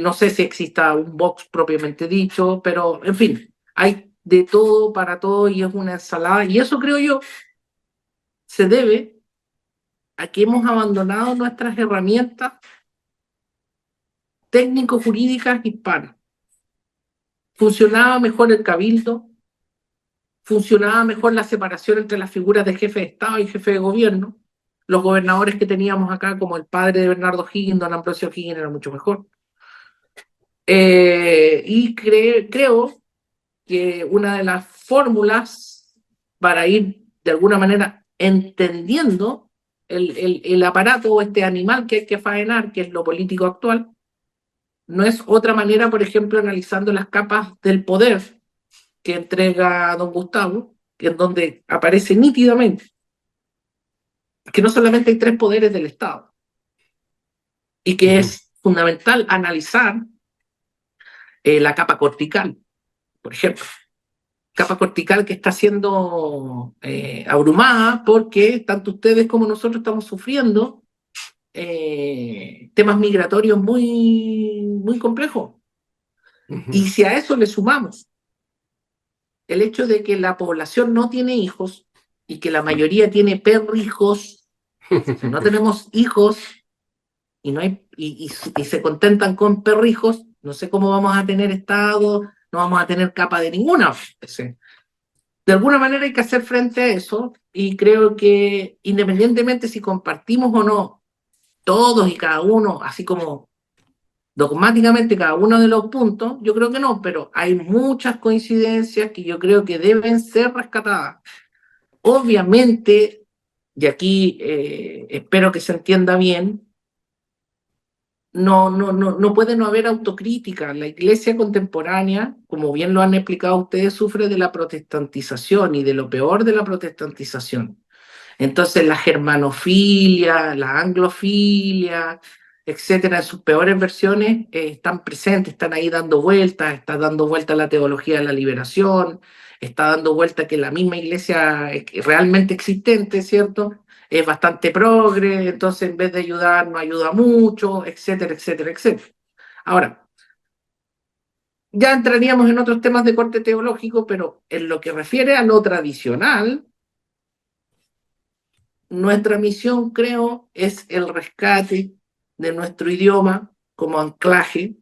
No sé si exista un Vox propiamente dicho, pero en fin, hay de todo para todo y es una ensalada. Y eso creo yo se debe a que hemos abandonado nuestras herramientas técnico-jurídicas hispanas. Funcionaba mejor el cabildo, funcionaba mejor la separación entre las figuras de jefe de Estado y jefe de gobierno. Los gobernadores que teníamos acá, como el padre de Bernardo Higgins, don Ambrosio Higgins, era mucho mejor. Y creo que una de las fórmulas para ir de alguna manera entendiendo el aparato o este animal que hay que faenar, que es lo político actual, no es otra manera, por ejemplo, analizando las capas del poder que entrega don Gustavo, en donde aparece nítidamente que no solamente hay 3 poderes del Estado, y que es fundamental analizar la capa cortical, por ejemplo. Capa cortical que está siendo abrumada porque tanto ustedes como nosotros estamos sufriendo temas migratorios muy complejos. Y si a eso le sumamos el hecho de que la población no tiene hijos y que la mayoría tiene perrijos, si no tenemos hijos y, no hay, y se contentan con perrijos, no sé cómo vamos a tener Estado, no vamos a tener capa de ninguna. De alguna manera hay que hacer frente a eso y creo que independientemente si compartimos o no todos y cada uno, así como dogmáticamente cada uno de los puntos, yo creo que no, pero hay muchas coincidencias que yo creo que deben ser rescatadas. Obviamente, y aquí espero que se entienda bien, no puede no haber autocrítica. La iglesia contemporánea, como bien lo han explicado ustedes, sufre de la protestantización y de lo peor de la protestantización. Entonces la germanofilia, la anglofilia, etcétera, en sus peores versiones están presentes, están ahí dando vueltas, está dando vuelta la teología de la liberación, está dando vuelta que la misma iglesia realmente existente, ¿cierto? Es bastante progre, entonces en vez de ayudar no ayuda mucho, etcétera, etcétera, etcétera. Ahora, ya entraríamos en otros temas de corte teológico, pero en lo que refiere a lo tradicional, nuestra misión, creo, es el rescate de nuestro idioma como anclaje,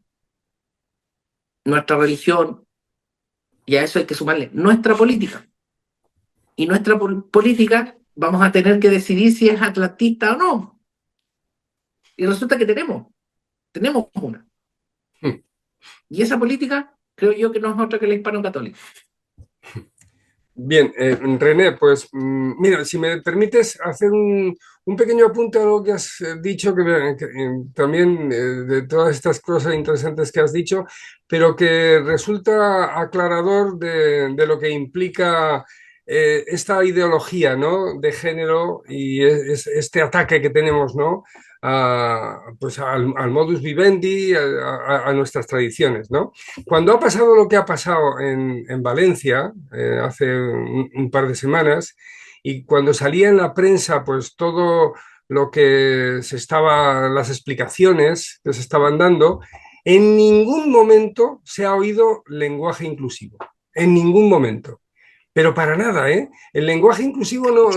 nuestra religión, y a eso hay que sumarle nuestra política. Y nuestra política vamos a tener que decidir si es atlantista o no. Y resulta que tenemos una. Y esa política creo yo que no es otra que la hispano-católica. Bien, René, pues mira, si me permites hacer un pequeño apunte a lo que has dicho, también de todas estas cosas interesantes que has dicho, pero que resulta aclarador de lo que implica esta ideología, ¿no? De género y este ataque que tenemos, ¿no? Pues al modus vivendi, a nuestras tradiciones, ¿no? Cuando ha pasado lo que ha pasado en Valencia hace un par de semanas y cuando salía en la prensa pues todo lo que las explicaciones que se estaban dando, en ningún momento se ha oído lenguaje inclusivo, en ningún momento. Pero para nada, ¿eh? El lenguaje inclusivo no,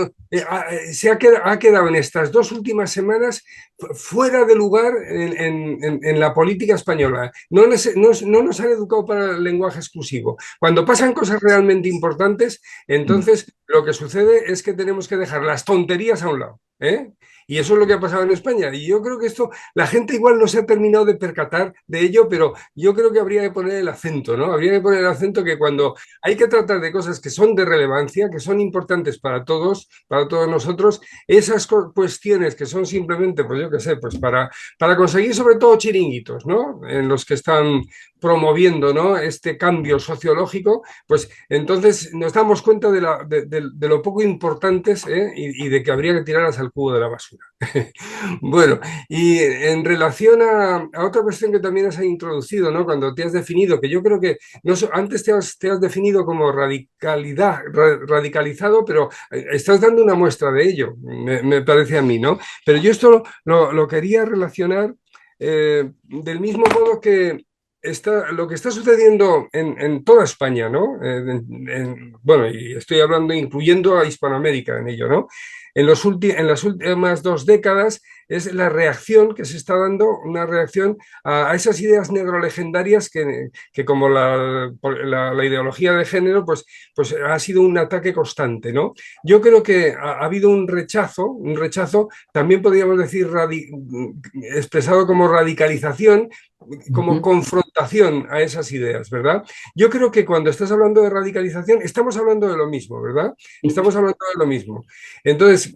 ha quedado en estas 2 últimas semanas fuera de lugar en la política española. No nos han educado para el lenguaje exclusivo. Cuando pasan cosas realmente importantes, entonces lo que sucede es que tenemos que dejar las tonterías a un lado, ¿eh? Y eso es lo que ha pasado en España. Y yo creo que esto, la gente igual no se ha terminado de percatar de ello, pero yo creo que habría que poner el acento, ¿no? Habría que poner el acento que cuando hay que tratar de cosas que son de relevancia, que son importantes para todos nosotros, esas cuestiones que son simplemente, pues yo qué sé, pues para conseguir sobre todo chiringuitos, ¿no? En los que están promoviendo, ¿no? Este cambio sociológico, pues entonces nos damos cuenta de lo poco importantes, ¿eh? Y de que habría que tirarlas al cubo de la basura. Bueno, y en relación a otra cuestión que también has introducido, ¿no? Cuando te has definido, que yo creo que no, antes te has definido como radicalizado, pero estás dando una muestra de ello, me parece a mí, ¿no? Pero yo esto lo quería relacionar del mismo modo que lo que está sucediendo en toda España, ¿no? Bueno, y estoy hablando incluyendo a Hispanoamérica en ello, ¿no? En las últimas 2 décadas es la reacción que se está dando, una reacción a esas ideas negrolegendarias que como la ideología de género, pues ha sido un ataque constante, ¿no? Yo creo que ha habido un rechazo, también podríamos decir expresado como radicalización, como Ujú, confrontación a esas ideas, ¿verdad? Yo creo que cuando estás hablando de radicalización, estamos hablando de lo mismo, ¿verdad? Estamos hablando de lo mismo. Entonces,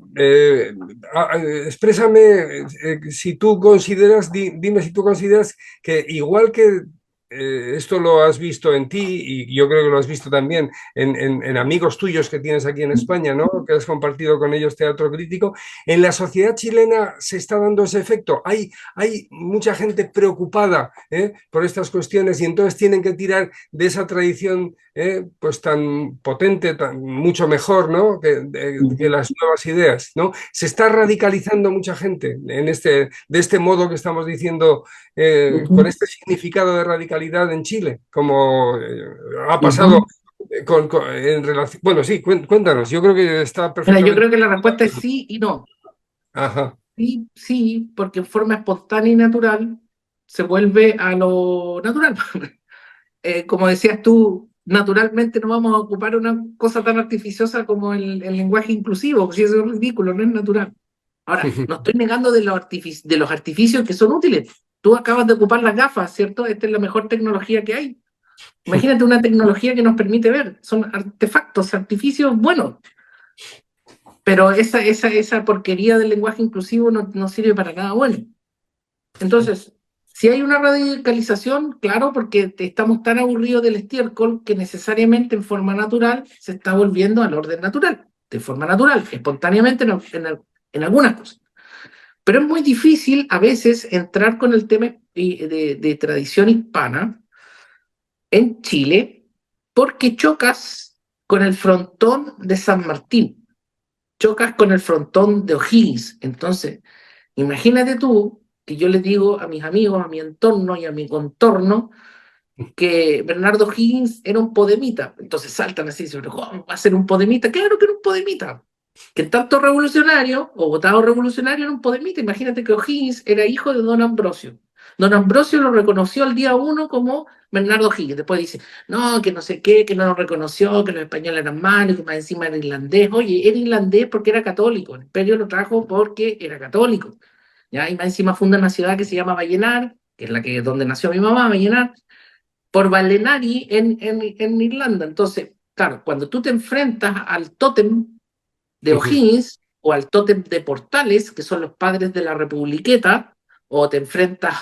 exprésame si tú consideras, dime si tú consideras que igual que esto lo has visto en ti y yo creo que lo has visto también en amigos tuyos que tienes aquí en España, ¿no? Que has compartido con ellos teatro crítico, en la sociedad chilena se está dando ese efecto. Hay mucha gente preocupada por estas cuestiones y entonces tienen que tirar de esa tradición pues tan potente, mucho mejor, ¿no? Que ujú, las nuevas ideas, ¿no? Se está radicalizando mucha gente de este modo que estamos diciendo, con ujú, este significado de radicalidad en Chile, como ha pasado ujú. en relación. Bueno, sí, cuéntanos, yo creo que está Mira, yo perfectamente. creo que la respuesta es sí y no. Ajá. Sí, sí, porque en forma espontánea y natural se vuelve a lo natural. Como decías tú, naturalmente no vamos a ocupar una cosa tan artificiosa como el lenguaje inclusivo, si eso es ridículo, no es natural. Ahora, no estoy negando de los artificios que son útiles. Tú acabas de ocupar las gafas, ¿cierto? Esta es la mejor tecnología que hay. Imagínate una tecnología que nos permite ver. Son artefactos, artificios buenos. Pero esa porquería del lenguaje inclusivo no sirve para nada bueno. Entonces, si hay una radicalización, claro, porque estamos tan aburridos del estiércol que necesariamente en forma natural se está volviendo al orden natural, de forma natural, espontáneamente en algunas cosas. Pero es muy difícil a veces entrar con el tema de tradición hispana en Chile porque chocas con el frontón de San Martín, chocas con el frontón de O'Higgins. Entonces, imagínate tú que yo les digo a mis amigos, a mi entorno y a mi contorno que Bernardo Higgins era un podemita. Entonces saltan así, sobre ¿cómo va a ser un podemita? Claro que era un podemita. Que tanto revolucionario o votado revolucionario era un podemita. Imagínate que O'Higgins era hijo de Don Ambrosio. Don Ambrosio lo reconoció al día uno como Bernardo Higgins. Después dice, no, que no sé qué, que no lo reconoció, que los españoles eran malos, que más encima era irlandés. Oye, era irlandés porque era católico. El imperio lo trajo porque era católico. ¿Ya? Y más encima funda una ciudad que se llama Vallenar, que es donde nació mi mamá, Vallenar, por Ballenari en Irlanda. Entonces, claro, cuando tú te enfrentas al tótem de O'Higgins o al tótem de Portales, que son los padres de la Republiqueta, o te enfrentas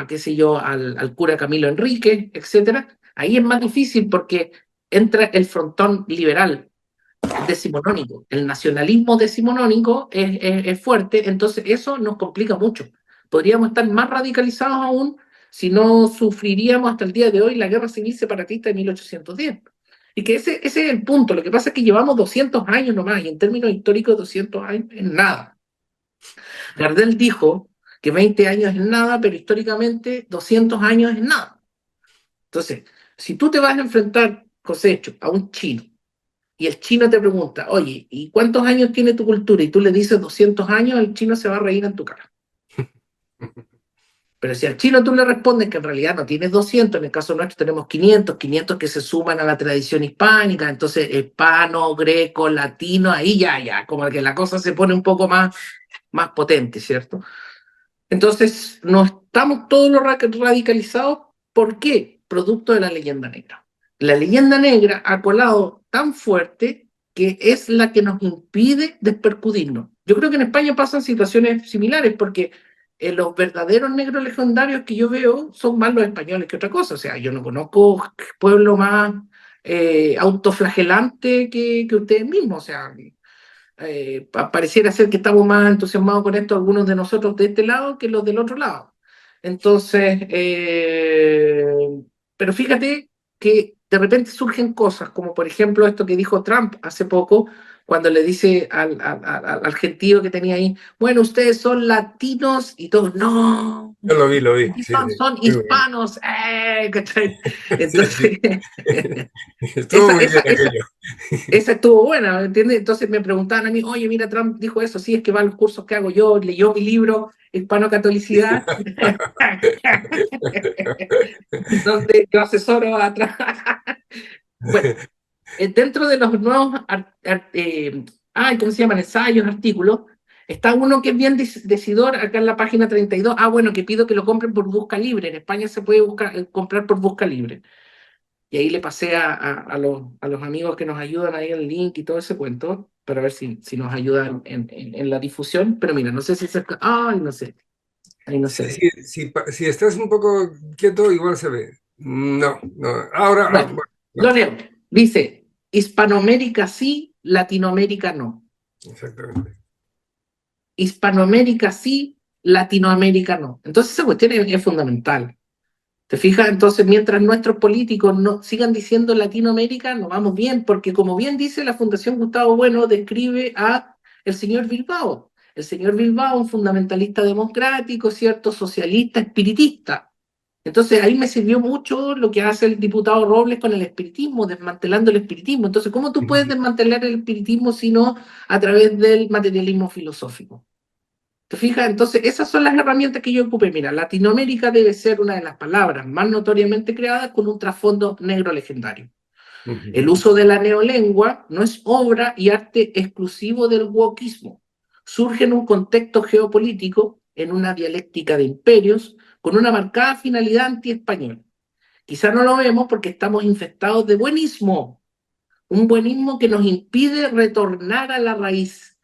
qué sé yo, al cura Camilo Enrique, etcétera, ahí es más difícil porque entra el frontón liberal decimonónico. El nacionalismo decimonónico es fuerte, entonces eso nos complica mucho. Podríamos estar más radicalizados aún si no sufriríamos hasta el día de hoy la guerra civil separatista de 1810. Y que ese es el punto. Lo que pasa es que llevamos 200 años nomás, y en términos históricos 200 años es nada. Gardel dijo que 20 años es nada, pero históricamente 200 años es nada. Entonces, si tú te vas a enfrentar, cosecho, a un chino, y el chino te pregunta, oye, ¿y cuántos años tiene tu cultura? Y tú le dices 200 años, el chino se va a reír en tu cara. Pero si al chino tú le respondes que en realidad no tienes 200, en el caso nuestro tenemos 500 que se suman a la tradición hispánica, entonces hispano, greco, latino, ahí ya, como que la cosa se pone un poco más potente, ¿cierto? Entonces, no estamos todos los radicalizados. ¿Por qué? Producto de la leyenda negra. La leyenda negra ha colado tan fuerte que es la que nos impide despercudirnos. Yo creo que en España pasan situaciones similares porque los verdaderos negros legendarios que yo veo son más los españoles que otra cosa. O sea, yo no conozco pueblo más autoflagelante que ustedes mismos. O sea, pareciera ser que estamos más entusiasmados con esto algunos de nosotros de este lado que los del otro lado. Entonces, pero fíjate que de repente surgen cosas, como por ejemplo esto que dijo Trump hace poco, cuando le dice al gentío que tenía ahí, bueno, ustedes son latinos y todos, no, Yo lo vi, aquí sí, sí. son Muy bueno. hispanos, ¿cachai? Sí, sí. Entonces, Estuvo esa, muy esa, bien esa, aquello. esa estuvo buena, ¿me entiendes? Entonces me preguntaban a mí, oye, mira, Trump dijo eso, sí, es que va a los cursos que hago yo, leyó mi libro, Hispano-Catolicidad, donde yo asesoro a Trump. Bueno, dentro de los nuevos, ¿cómo se llaman? Ensayos, artículos, está uno que es bien decidor, acá en la página 32, bueno, que pido que lo compren por busca libre, en España se puede comprar por busca libre. Y ahí le pasé a los amigos que nos ayudan ahí el link y todo ese cuento, para ver si nos ayudan en la difusión. Pero mira, no sé si cerca. Ay, no sé. Ahí no se Sí, ve. sí, sí, si estás un poco quieto, igual se ve. No, no. Ahora, Bueno, bueno, lo no, leo. Dice: Hispanoamérica sí, Latinoamérica no. exactamente. Hispanoamérica sí, Latinoamérica no. Entonces esa cuestión es fundamental. ¿Te fijas? Entonces, mientras nuestros políticos no sigan diciendo Latinoamérica, no vamos bien, porque como bien dice la Fundación Gustavo Bueno, describe a el señor Bilbao. El señor Bilbao, un fundamentalista democrático, ¿cierto? Socialista, espiritista. Entonces, ahí me sirvió mucho lo que hace el diputado Robles con el espiritismo, desmantelando el espiritismo. Entonces, ¿cómo tú puedes desmantelar el espiritismo si no a través del materialismo filosófico? ¿Te fijas? Entonces, esas son las herramientas que yo ocupé. Mira, Latinoamérica debe ser una de las palabras más notoriamente creadas con un trasfondo negro legendario. El uso de la neolengua no es obra y arte exclusivo del wokismo. Surge en un contexto geopolítico, en una dialéctica de imperios, con una marcada finalidad anti-española. Quizá no lo vemos porque estamos infectados de buenismo, un buenismo que nos impide retornar a la raíz,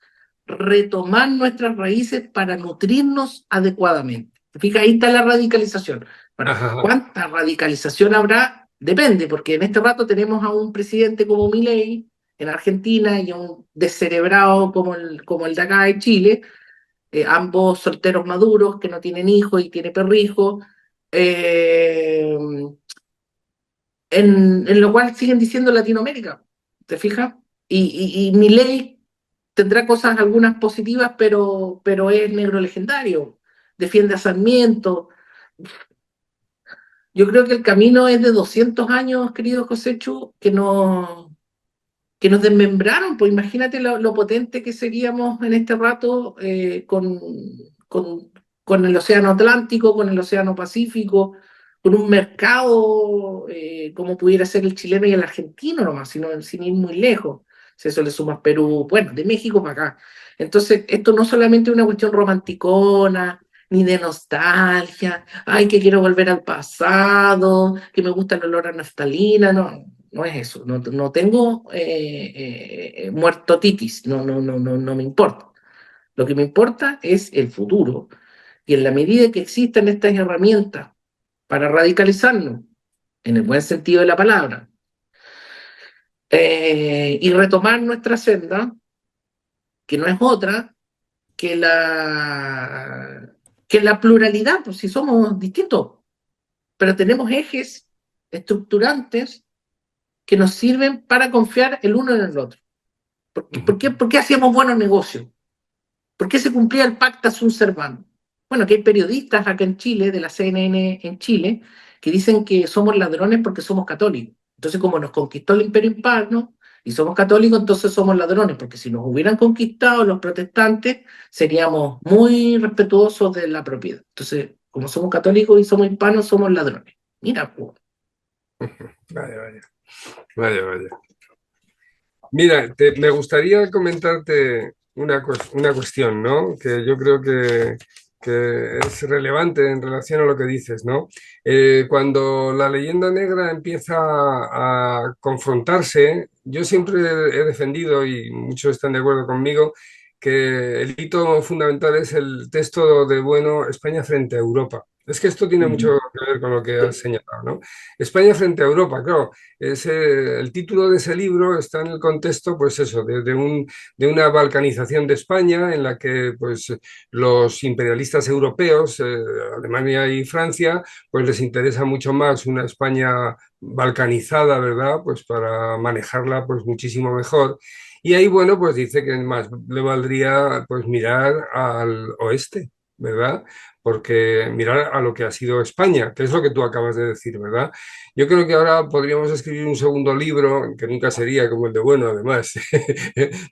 retomar nuestras raíces para nutrirnos adecuadamente. Fíjate, ahí está la radicalización. Bueno, Ajá. ¿cuánta radicalización habrá? Depende, porque en este rato tenemos a un presidente como Milei en Argentina y a un descerebrado como el de acá de Chile, ambos solteros maduros que no tienen hijos y tiene perrijos, eh, en lo cual siguen diciendo Latinoamérica, ¿te fijas? Y Milei tendrá cosas algunas positivas, pero es negro legendario, defiende a Sarmiento. Yo creo que el camino es de 200 años, querido Joséchu, que nos desmembraron, pues imagínate lo potente que seríamos en este rato con, con el Océano Atlántico, con el Océano Pacífico, con un mercado como pudiera ser el chileno y el argentino nomás, sin ir muy lejos. Si eso le sumas Perú, bueno, de México para acá. Entonces, esto no solamente es una cuestión romanticona, ni de nostalgia, ay, que quiero volver al pasado, que me gusta el olor a naftalina, no. no es eso. No, no tengo muertotitis, no me importa. Lo que me importa es el futuro. Y en la medida que existan estas herramientas para radicalizarnos, en el buen sentido de la palabra, y retomar nuestra senda, que no es otra que la pluralidad, pues si somos distintos, pero tenemos ejes estructurantes que nos sirven para confiar el uno en el otro. ¿Por qué hacíamos buenos negocios? ¿Por qué se cumplía el pacta sunt servanda? Bueno, que hay periodistas acá en Chile, de la CNN en Chile, que dicen que somos ladrones porque somos católicos. Entonces, como nos conquistó el Imperio Hispano y somos católicos, entonces somos ladrones, porque si nos hubieran conquistado los protestantes, seríamos muy respetuosos de la propiedad. Entonces, como somos católicos y somos hispanos, somos ladrones. Mira, pues. Vaya, vaya, vaya, vaya. Mira, me gustaría comentarte una cuestión, ¿no? Que yo creo que es relevante en relación a lo que dices, ¿no? Cuando la leyenda negra empieza a confrontarse, yo siempre he defendido, y muchos están de acuerdo conmigo, que el hito fundamental es el texto de Bueno, España frente a Europa. Es que esto tiene mucho que ver con lo que has señalado, ¿no? España frente a Europa, claro. El título de ese libro está en el contexto, pues eso, de una balcanización de España en la que pues, los imperialistas europeos, Alemania y Francia, pues les interesa mucho más una España balcanizada, ¿verdad? Pues para manejarla pues muchísimo mejor. Y ahí, bueno, pues dice que más le valdría pues mirar al oeste, ¿verdad? Porque mirar a lo que ha sido España, que es lo que tú acabas de decir, ¿verdad? Yo creo que ahora podríamos escribir un segundo libro, que nunca sería como el de Bueno, además,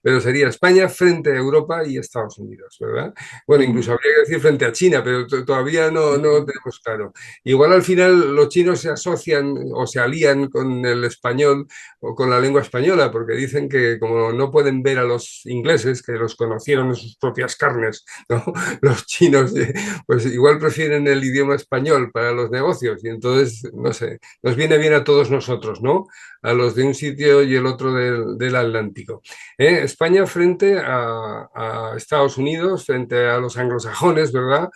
pero sería España frente a Europa y Estados Unidos, ¿verdad? Bueno, incluso habría que decir frente a China, pero todavía no tenemos claro. Igual al final los chinos se asocian o se alían con el español o con la lengua española, porque dicen que como no pueden ver a los ingleses, que los conocieron en sus propias carnes, ¿no? Los chinos, pues igual prefieren el idioma español para los negocios y entonces, no sé, nos viene bien a todos nosotros, ¿no? A los de un sitio y el otro del Atlántico. España frente a Estados Unidos, frente a los anglosajones, ¿verdad?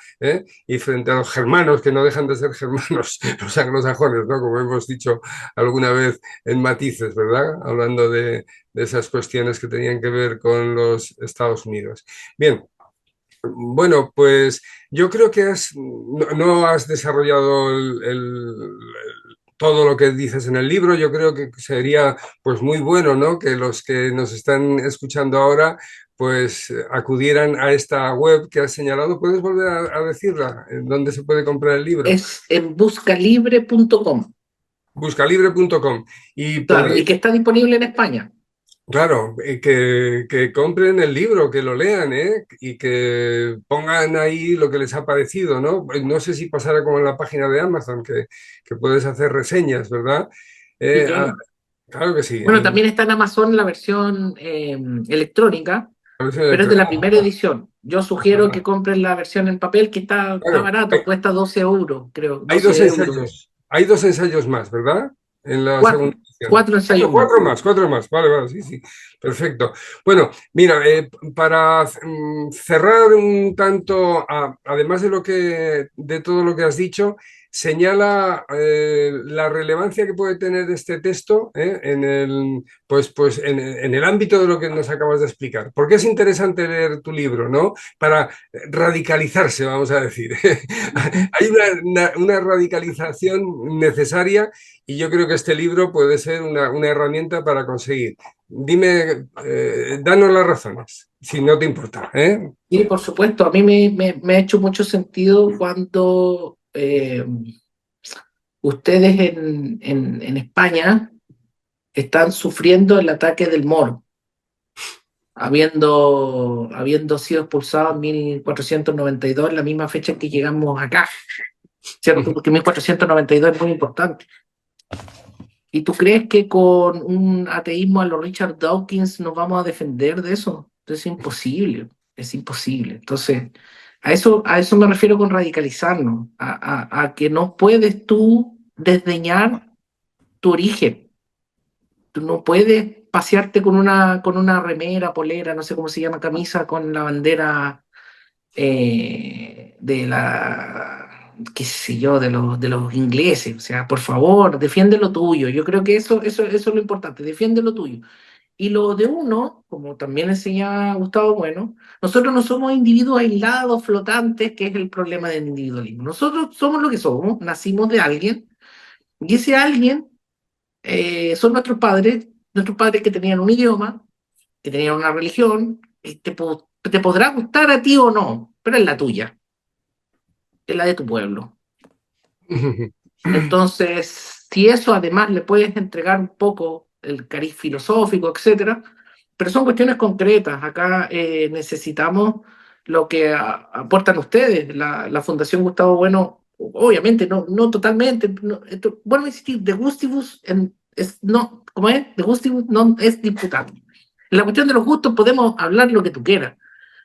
Y frente a los germanos, que no dejan de ser germanos, los anglosajones, ¿no? Como hemos dicho alguna vez en matices, ¿verdad? Hablando de esas cuestiones que tenían que ver con los Estados Unidos. Bien, bueno, pues yo creo que no has desarrollado todo lo que dices en el libro. Yo creo que sería pues muy bueno, ¿no? Que los que nos están escuchando ahora pues acudieran a esta web que has señalado. ¿Puedes volver a decirla? ¿En dónde se puede comprar el libro? Es en buscalibre.com. Buscalibre.com. Y Claro, podría, y que está disponible en España. claro, que compren el libro, que lo lean, ¿eh? Y que pongan ahí lo que les ha parecido, ¿no? Pues no sé si pasará como en la página de Amazon, que puedes hacer reseñas, ¿verdad? Sí, Eh, ah, claro. claro que sí, Bueno, también está en Amazon la versión electrónica, la versión pero es de la electrónica. primera edición. Yo sugiero que compren la versión en papel, que está Claro, barato, cuesta 12 euros, creo, hay 12 euros. hay dos ensayos más, ¿verdad? En la segunda Cuatro, edición. cuatro ensayos más. Cuatro más, vale, vale, sí, sí, perfecto. Bueno, mira, para cerrar un tanto, además de todo lo que has dicho, señala la relevancia que puede tener este texto en el ámbito de lo que nos acabas de explicar. ¿Por qué es interesante leer tu libro, ¿no? Para radicalizarse, vamos a decir. Hay una radicalización necesaria y yo creo que este libro puede ser una herramienta para conseguir. Dime, danos las razones, si no te importa, ¿eh? Y por supuesto, a mí me ha hecho mucho sentido cuando ustedes en España están sufriendo el ataque del moro, habiendo sido expulsados en 1492, la misma fecha en que llegamos acá, ¿cierto? Porque 1492 es muy importante. ¿Y tú crees que con un ateísmo a lo Richard Dawkins nos vamos a defender de eso? Es imposible, es imposible. Entonces, a eso me refiero con radicalizarnos, a que no puedes tú desdeñar tu origen. Tú no puedes pasearte con una remera, polera, no sé cómo se llama, camisa con la bandera de qué sé yo, de los ingleses. O sea, por favor, defiende lo tuyo. Yo creo que eso es lo importante, defiende lo tuyo. Y lo de uno, como también enseña Gustavo Bueno, nosotros no somos individuos aislados, flotantes, que es el problema del individualismo. Nosotros somos lo que somos, nacimos de alguien, y ese alguien son nuestros padres que tenían un idioma, que tenían una religión, y te podrá gustar a ti o no, pero es la tuya, es la de tu pueblo. Entonces, si eso además le puedes entregar un poco el cariz filosófico, etcétera, pero son cuestiones concretas. Acá necesitamos lo que aportan ustedes. La Fundación Gustavo Bueno, obviamente, no totalmente. Vuelvo a insistir, de gustibus no, ¿cómo es? De gustibus no es diputado. En la cuestión de los gustos podemos hablar lo que tú quieras,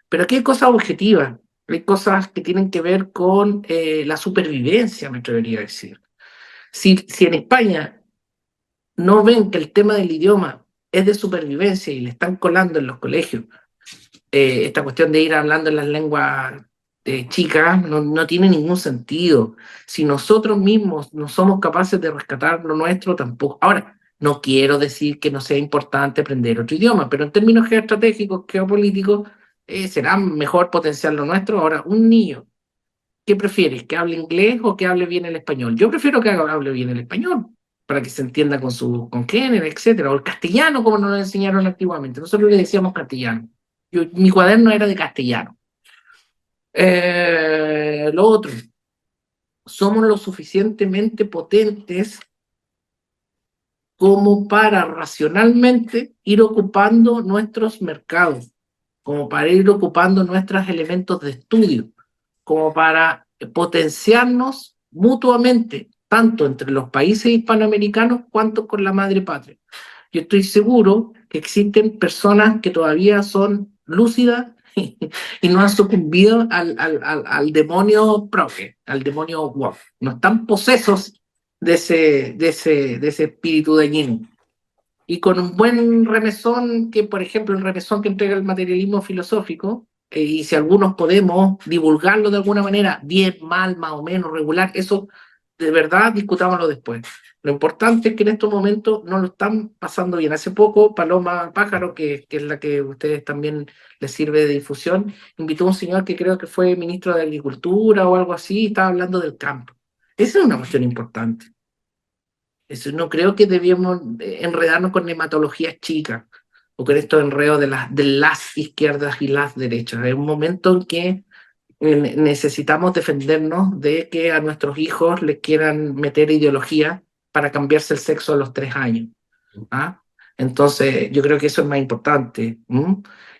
pero aquí hay cosas objetivas, hay cosas que tienen que ver con la supervivencia, me atrevería a decir. Si en España no ven que el tema del idioma es de supervivencia y le están colando en los colegios, esta cuestión de ir hablando en las lenguas chicas no tiene ningún sentido. Si nosotros mismos no somos capaces de rescatar lo nuestro, tampoco. Ahora, no quiero decir que no sea importante aprender otro idioma, pero en términos geoestratégicos, geopolíticos, será mejor potenciar lo nuestro. Ahora, un niño, ¿qué prefieres? ¿Que hable inglés o que hable bien el español? Yo prefiero que hable bien el español, para que se entienda con su congénere, etcétera. O el castellano, como nos lo enseñaron antiguamente. Nosotros le decíamos castellano. Mi cuaderno era de castellano. Lo otro, somos lo suficientemente potentes como para racionalmente ir ocupando nuestros mercados, como para ir ocupando nuestros elementos de estudio, como para potenciarnos mutuamente, tanto entre los países hispanoamericanos cuanto con la madre patria. Yo estoy seguro que existen personas que todavía son lúcidas y no han sucumbido al demonio profe, al demonio woke. No están posesos de ese espíritu dañino. Y con un buen remesón, que por ejemplo el remesón que entrega el materialismo filosófico, y si algunos podemos divulgarlo de alguna manera, bien, mal, más o menos, regular, eso de verdad discutámoslo después. Lo importante es que en estos momentos no lo están pasando bien. Hace poco, Paloma Pájaro, que es la que a ustedes también les sirve de difusión, invitó a un señor que creo que fue ministro de Agricultura o algo así, y estaba hablando del campo. Esa es una cuestión importante. Eso, no creo que debíamos enredarnos con nematologías chicas o con estos enredos de las izquierdas y las derechas. Es un momento en que necesitamos defendernos de que a nuestros hijos les quieran meter ideología para cambiarse el sexo a los 3 años. ¿Ah? Entonces, yo creo que eso es más importante.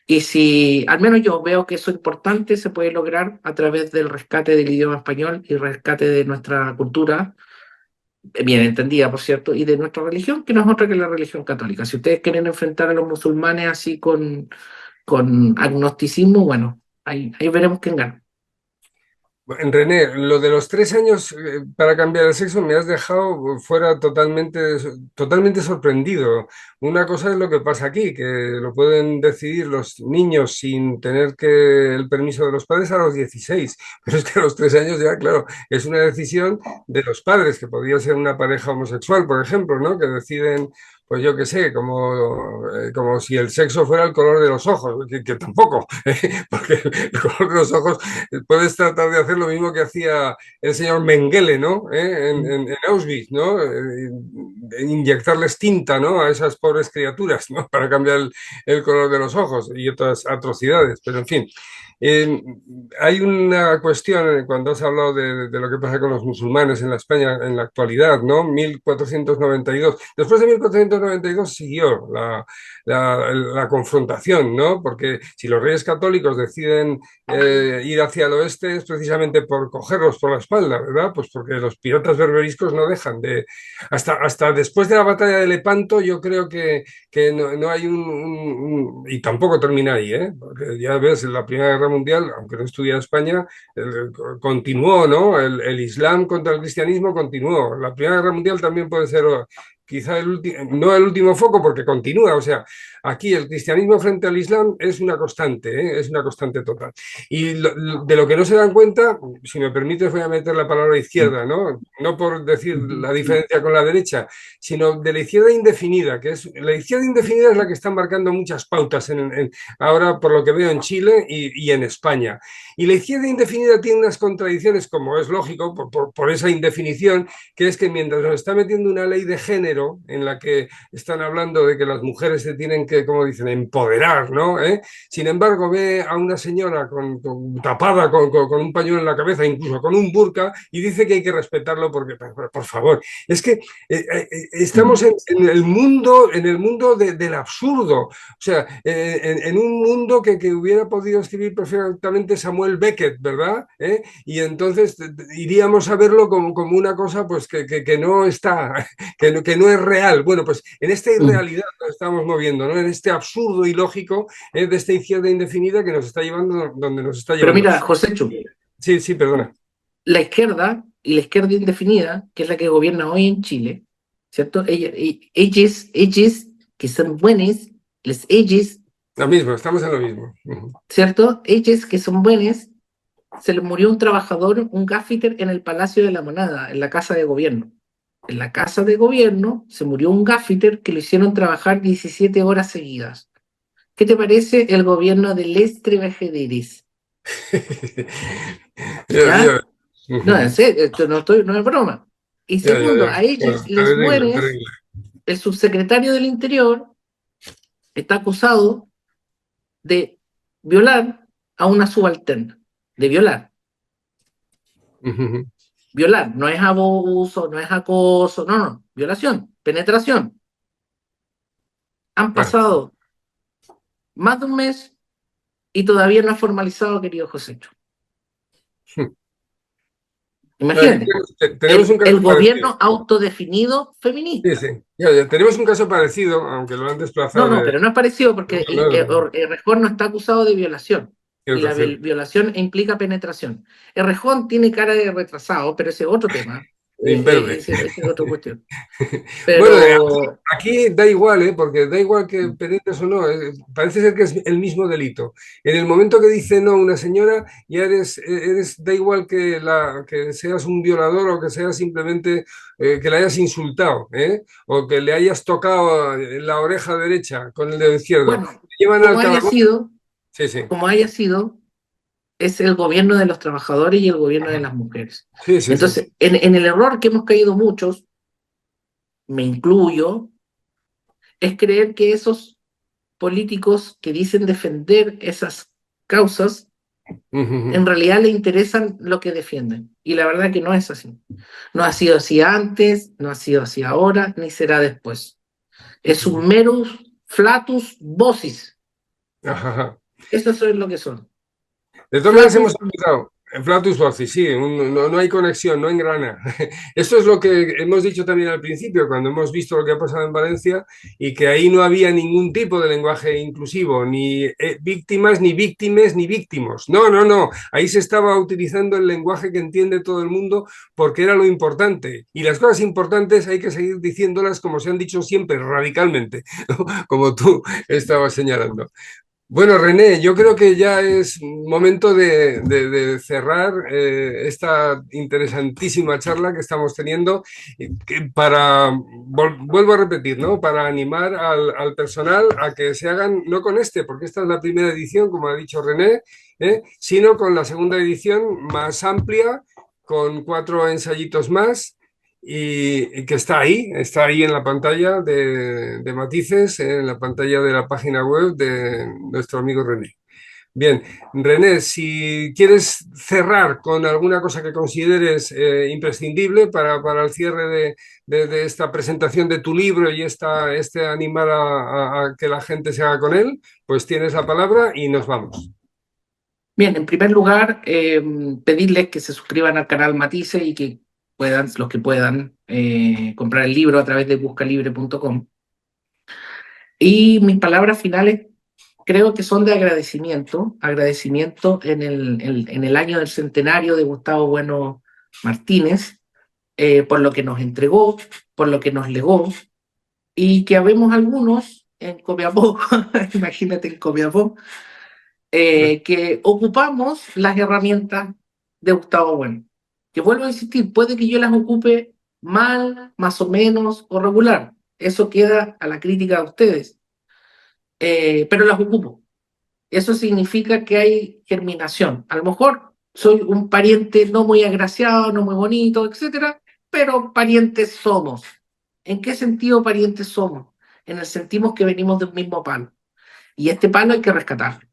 Y si al menos yo veo que eso es importante, se puede lograr a través del rescate del idioma español y rescate de nuestra cultura bien entendida, por cierto, y de nuestra religión, que no es otra que la religión católica. Si ustedes quieren enfrentar a los musulmanes así con agnosticismo, bueno, ahí veremos quién gana. René, lo de los 3 años para cambiar el sexo me has dejado fuera totalmente sorprendido. Una cosa es lo que pasa aquí, que lo pueden decidir los niños sin tener el permiso de los padres a los 16, pero es que a los 3 años ya, claro, es una decisión de los padres, que podría ser una pareja homosexual, por ejemplo, ¿no? Que deciden, pues yo qué sé, como si el sexo fuera el color de los ojos, que tampoco, porque el color de los ojos puedes tratar de hacer lo mismo que hacía el señor Mengele, ¿no? En Auschwitz, ¿no? Inyectarles tinta, ¿no? A esas pobres criaturas, ¿no? Para cambiar el color de los ojos y otras atrocidades, pero en fin. Eh, Hay una cuestión cuando has hablado de lo que pasa con los musulmanes en la España en la actualidad, ¿no? 1492. Después de 1492 siguió la confrontación, ¿no? Porque si los reyes católicos deciden ir hacia el oeste es precisamente por cogerlos por la espalda, ¿verdad? Pues porque los piratas berberiscos no dejan de... Hasta después de la batalla de Lepanto yo creo que no hay y tampoco termina ahí, ¿eh? Porque ya ves, en la Primera Guerra Mundial, aunque no estudia España, continuó, ¿no? El Islam contra el cristianismo continuó. La Primera Guerra Mundial también puede ser quizá no el último foco porque continúa, o sea, aquí el cristianismo frente al Islam es una constante, ¿eh? Es una constante total. Y de lo que no se dan cuenta, si me permites voy a meter la palabra izquierda, ¿no? No por decir la diferencia con la derecha, sino de la izquierda indefinida, que es la izquierda indefinida es la que está marcando muchas pautas ahora por lo que veo en Chile y en España. Y la izquierda indefinida tiene unas contradicciones, como es lógico, por esa indefinición, que es que mientras nos está metiendo una ley de género en la que están hablando de que las mujeres se tienen que, como dicen, empoderar, ¿no? Sin embargo, ve a una señora tapada con un pañuelo en la cabeza, incluso con un burka, y dice que hay que respetarlo porque, por favor, es que estamos en el mundo del absurdo. O sea, en un mundo que hubiera podido escribir perfectamente Samuel Beckett, ¿verdad? Y entonces iríamos a verlo como una cosa pues que no está, que no es real. Bueno, pues en esta irrealidad nos estamos moviendo, ¿no? En este absurdo ilógico de esta izquierda indefinida que nos está llevando donde nos está Pero llevando. mira, Josécho, Sí, sí, perdona. la izquierda y la izquierda indefinida, que es la que gobierna hoy en Chile, ¿cierto? Ellos que son buenos, ellos, Lo mismo, estamos en lo mismo. Uh-huh. ¿cierto? Ellos que son buenos, se le murió un trabajador, un gaffiter, en el Palacio de la Moneda, en la Casa de Gobierno. En la Casa de Gobierno se murió un gaffiter que lo hicieron trabajar 17 horas seguidas. ¿Qué te parece el gobierno de Les Trabajadores? ¿Ya? No, en Uh-huh. serio, esto no es broma. Y segundo, a ellos Bueno, les terrible, mueres, terrible. el subsecretario del Interior está acusado de violar a una subalterna, de violar. Uh-huh. Violar, no es abuso, no es acoso, no, violación, penetración. Han Ah. pasado más de un mes y todavía no ha formalizado, querido Josécho. Aquí Imagínate, tenemos un caso el parecido. gobierno autodefinido Sí, feminista. sí. Ya, tenemos un caso parecido, aunque lo han No, desplazado no, de... pero no es parecido porque No, no, no. Errejón no está acusado de violación y Cierto, la cierto. violación implica penetración. Errejón tiene cara de retrasado, pero ese es otro tema. Inverde. Ese es otra cuestión. Bueno, Pero aquí da igual, ¿eh? Porque da igual que penetres o no, parece ser que es el mismo delito. En el momento que dice no una señora, ya da igual que seas un violador o que seas simplemente que le hayas insultado, ¿eh? O que le hayas tocado en la oreja derecha con el dedo izquierdo. bueno, Te llevan al como haya calabozo. sido, Sí, sí, como haya sido, es el gobierno de los trabajadores y el gobierno de las mujeres. sí, sí, sí. Entonces, en el error que hemos caído muchos, me incluyo, es creer que esos políticos que dicen defender esas causas en realidad le interesan lo que defienden. Y la verdad que no es así. No ha sido así antes, no ha sido así ahora, ni será después. Es un merus flatus vocis. Ajá. Eso es lo que son. De todas maneras hemos Flatus, empezado. En Flatus Vocis, sí, no hay conexión, no engrana. Esto es lo que hemos dicho también al principio, cuando hemos visto lo que ha pasado en Valencia y que ahí no había ningún tipo de lenguaje inclusivo, ni víctimas, ni víctimes, ni víctimos. No, no, no. Ahí se estaba utilizando el lenguaje que entiende todo el mundo porque era lo importante. Y las cosas importantes hay que seguir diciéndolas como se han dicho siempre, radicalmente, como tú estabas señalando. Bueno, René, yo creo que ya es momento de cerrar esta interesantísima charla que estamos teniendo vuelvo a repetir, ¿no? Para animar al personal a que se hagan, no con este, porque esta es la primera edición, como ha dicho René, sino con la segunda edición más amplia, con 4 ensayitos más y que está ahí en la pantalla de Matices, en la pantalla de la página web de nuestro amigo René. Bien, René, si quieres cerrar con alguna cosa que consideres imprescindible para el cierre de esta presentación de tu libro y este animar a que la gente se haga con él, pues tienes la palabra y nos vamos. bien, en primer lugar, pedirles que se suscriban al canal Matices y que puedan, los que puedan, comprar el libro a través de buscalibre.com. Y mis palabras finales creo que son de agradecimiento, agradecimiento en el año del centenario de Gustavo Bueno Martínez, por lo que nos entregó, por lo que nos legó, y que habemos algunos en Copiapó, imagínate en Copiapó, que ocupamos las herramientas de Gustavo Bueno. Que vuelvo a insistir, puede que yo las ocupe mal, más o menos, o regular. Eso queda a la crítica de ustedes, pero las ocupo. Eso significa que hay germinación. A lo mejor soy un pariente no muy agraciado, no muy bonito, etcétera, pero parientes somos. ¿En qué sentido parientes somos? En el sentido que venimos de un mismo palo. Y este palo hay que rescatarlo.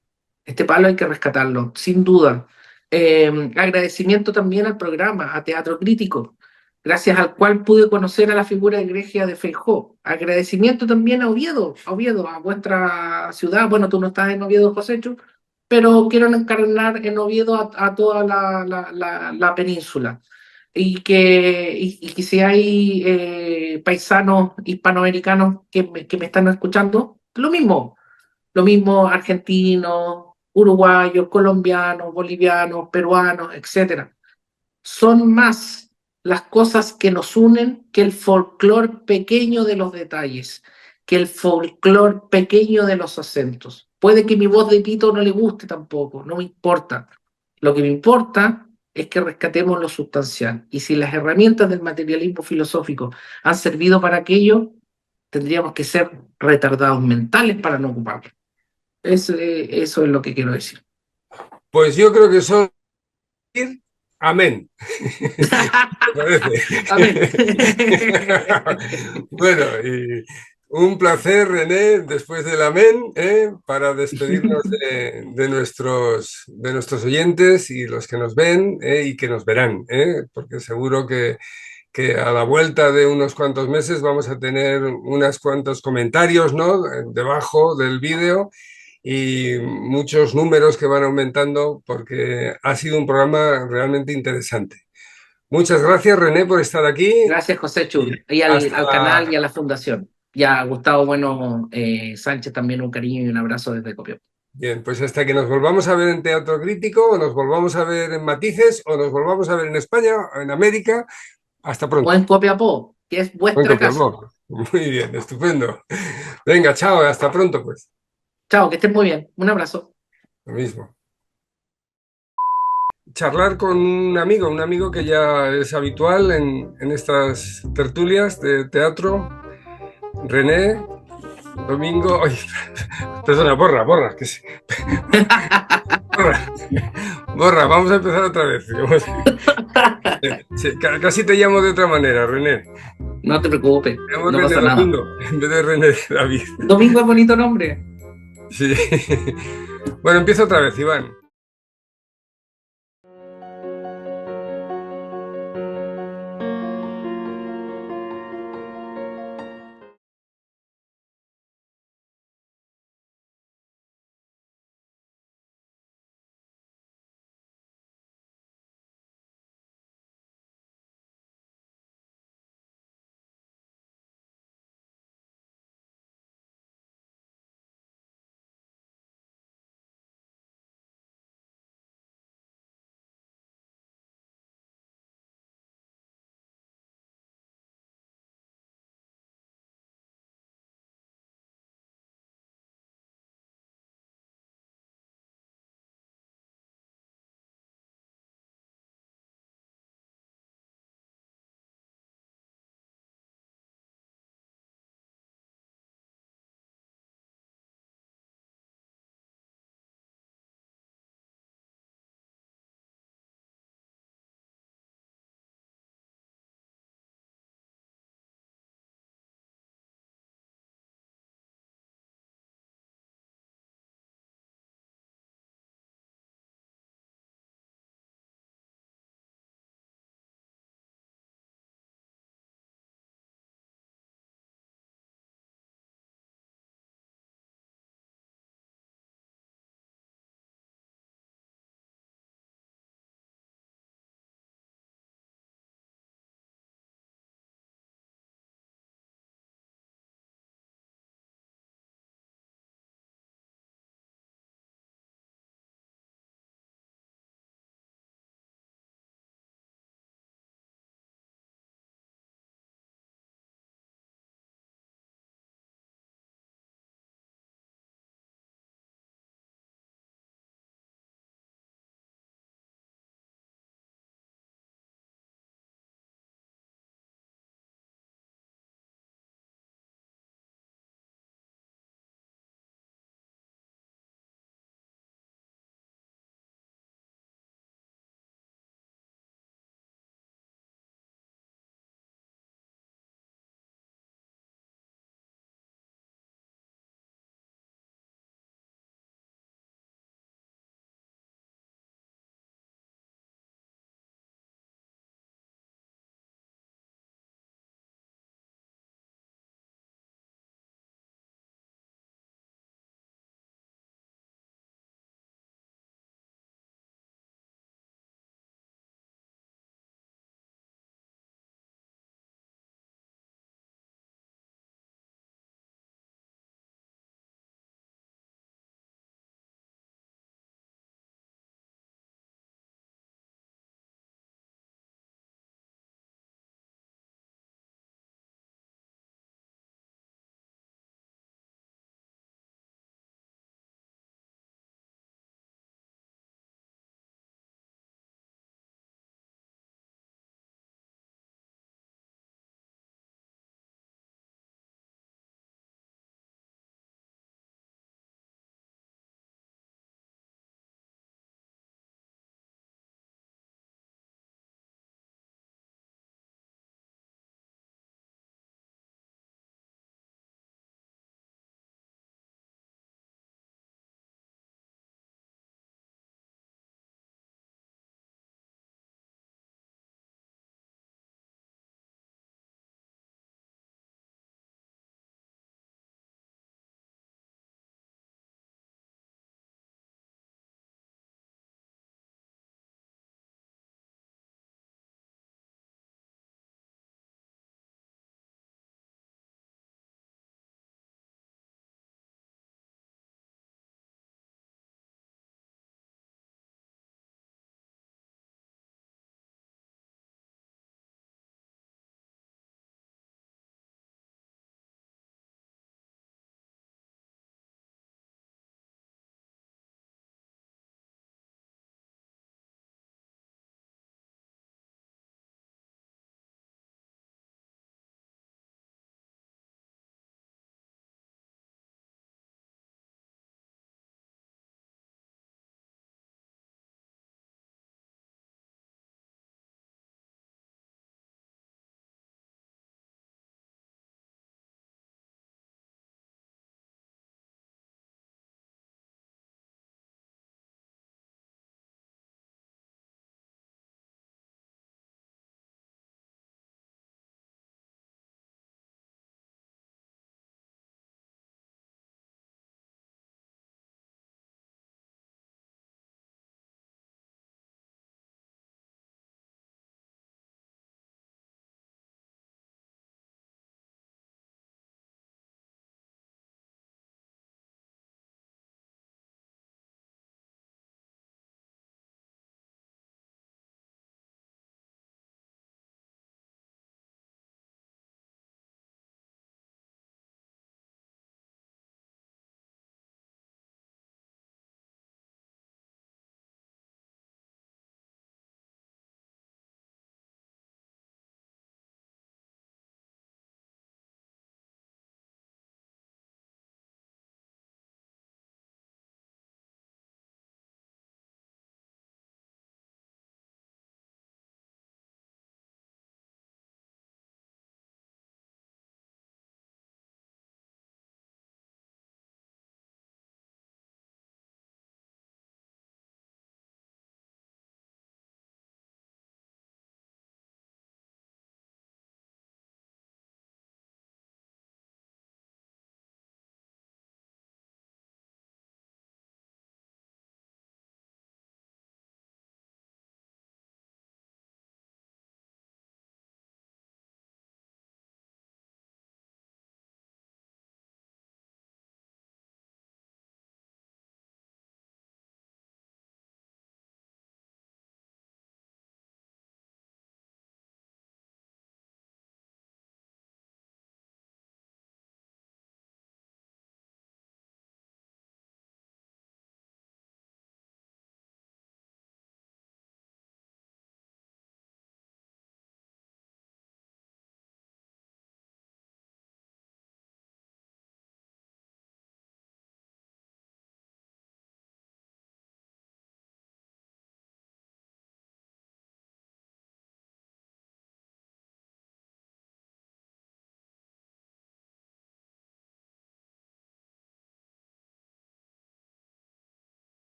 Este palo hay que rescatarlo, sin duda. Agradecimiento también al programa, a Teatro Crítico, gracias al cual pude conocer a la figura egregia de Feijó. Agradecimiento también a Oviedo, a vuestra ciudad. Bueno, tú no estás en Oviedo, Josécho, pero quiero encarnar en Oviedo a toda la península. Y que si hay paisanos hispanoamericanos que me están escuchando, lo mismo argentinos, uruguayos, colombianos, bolivianos, peruanos, etcétera. Son más las cosas que nos unen que el folclore pequeño de los detalles, que el folclore pequeño de los acentos. Puede que mi voz de pito no le guste tampoco, no me importa. Lo que me importa es que rescatemos lo sustancial. Y si las herramientas del materialismo filosófico han servido para aquello, tendríamos que ser retardados mentales para no ocuparlo. Eso es lo que quiero decir. Pues yo creo que son amén. ¿Te parece? Amén. Bueno, y un placer, René, después del amén, para despedirnos de nuestros oyentes y los que nos ven y que nos verán, porque seguro que a la vuelta de unos cuantos meses vamos a tener unos cuantos comentarios, ¿no? Debajo del vídeo y muchos números que van aumentando porque ha sido un programa realmente interesante. Muchas gracias, René, por estar aquí. Gracias, José Y Chu, y hasta al canal y a la fundación. Y a Gustavo Bueno Sánchez también un cariño y un abrazo desde Copiapó. Bien, pues hasta que nos volvamos a ver en Teatro Crítico, o nos volvamos a ver en Matices, o nos volvamos a ver en España, o en América. Hasta O pronto. en Copiapó, que es Buen vuestra casa. Copiapó. Muy bien, estupendo. Venga, chao, hasta pronto, pues. Chao, que estén muy bien. Un abrazo. Lo mismo. Charlar con un amigo que ya es habitual en estas tertulias de teatro, René, Domingo, oye, perdona, borra, que sí, borra, borra, vamos a empezar otra vez. Sí, casi te llamo de otra manera, René. No te preocupes, Me llamo no René pasa nada. Domingo en vez de René David. Domingo es bonito nombre. Sí. Bueno, empiezo otra vez, Iván.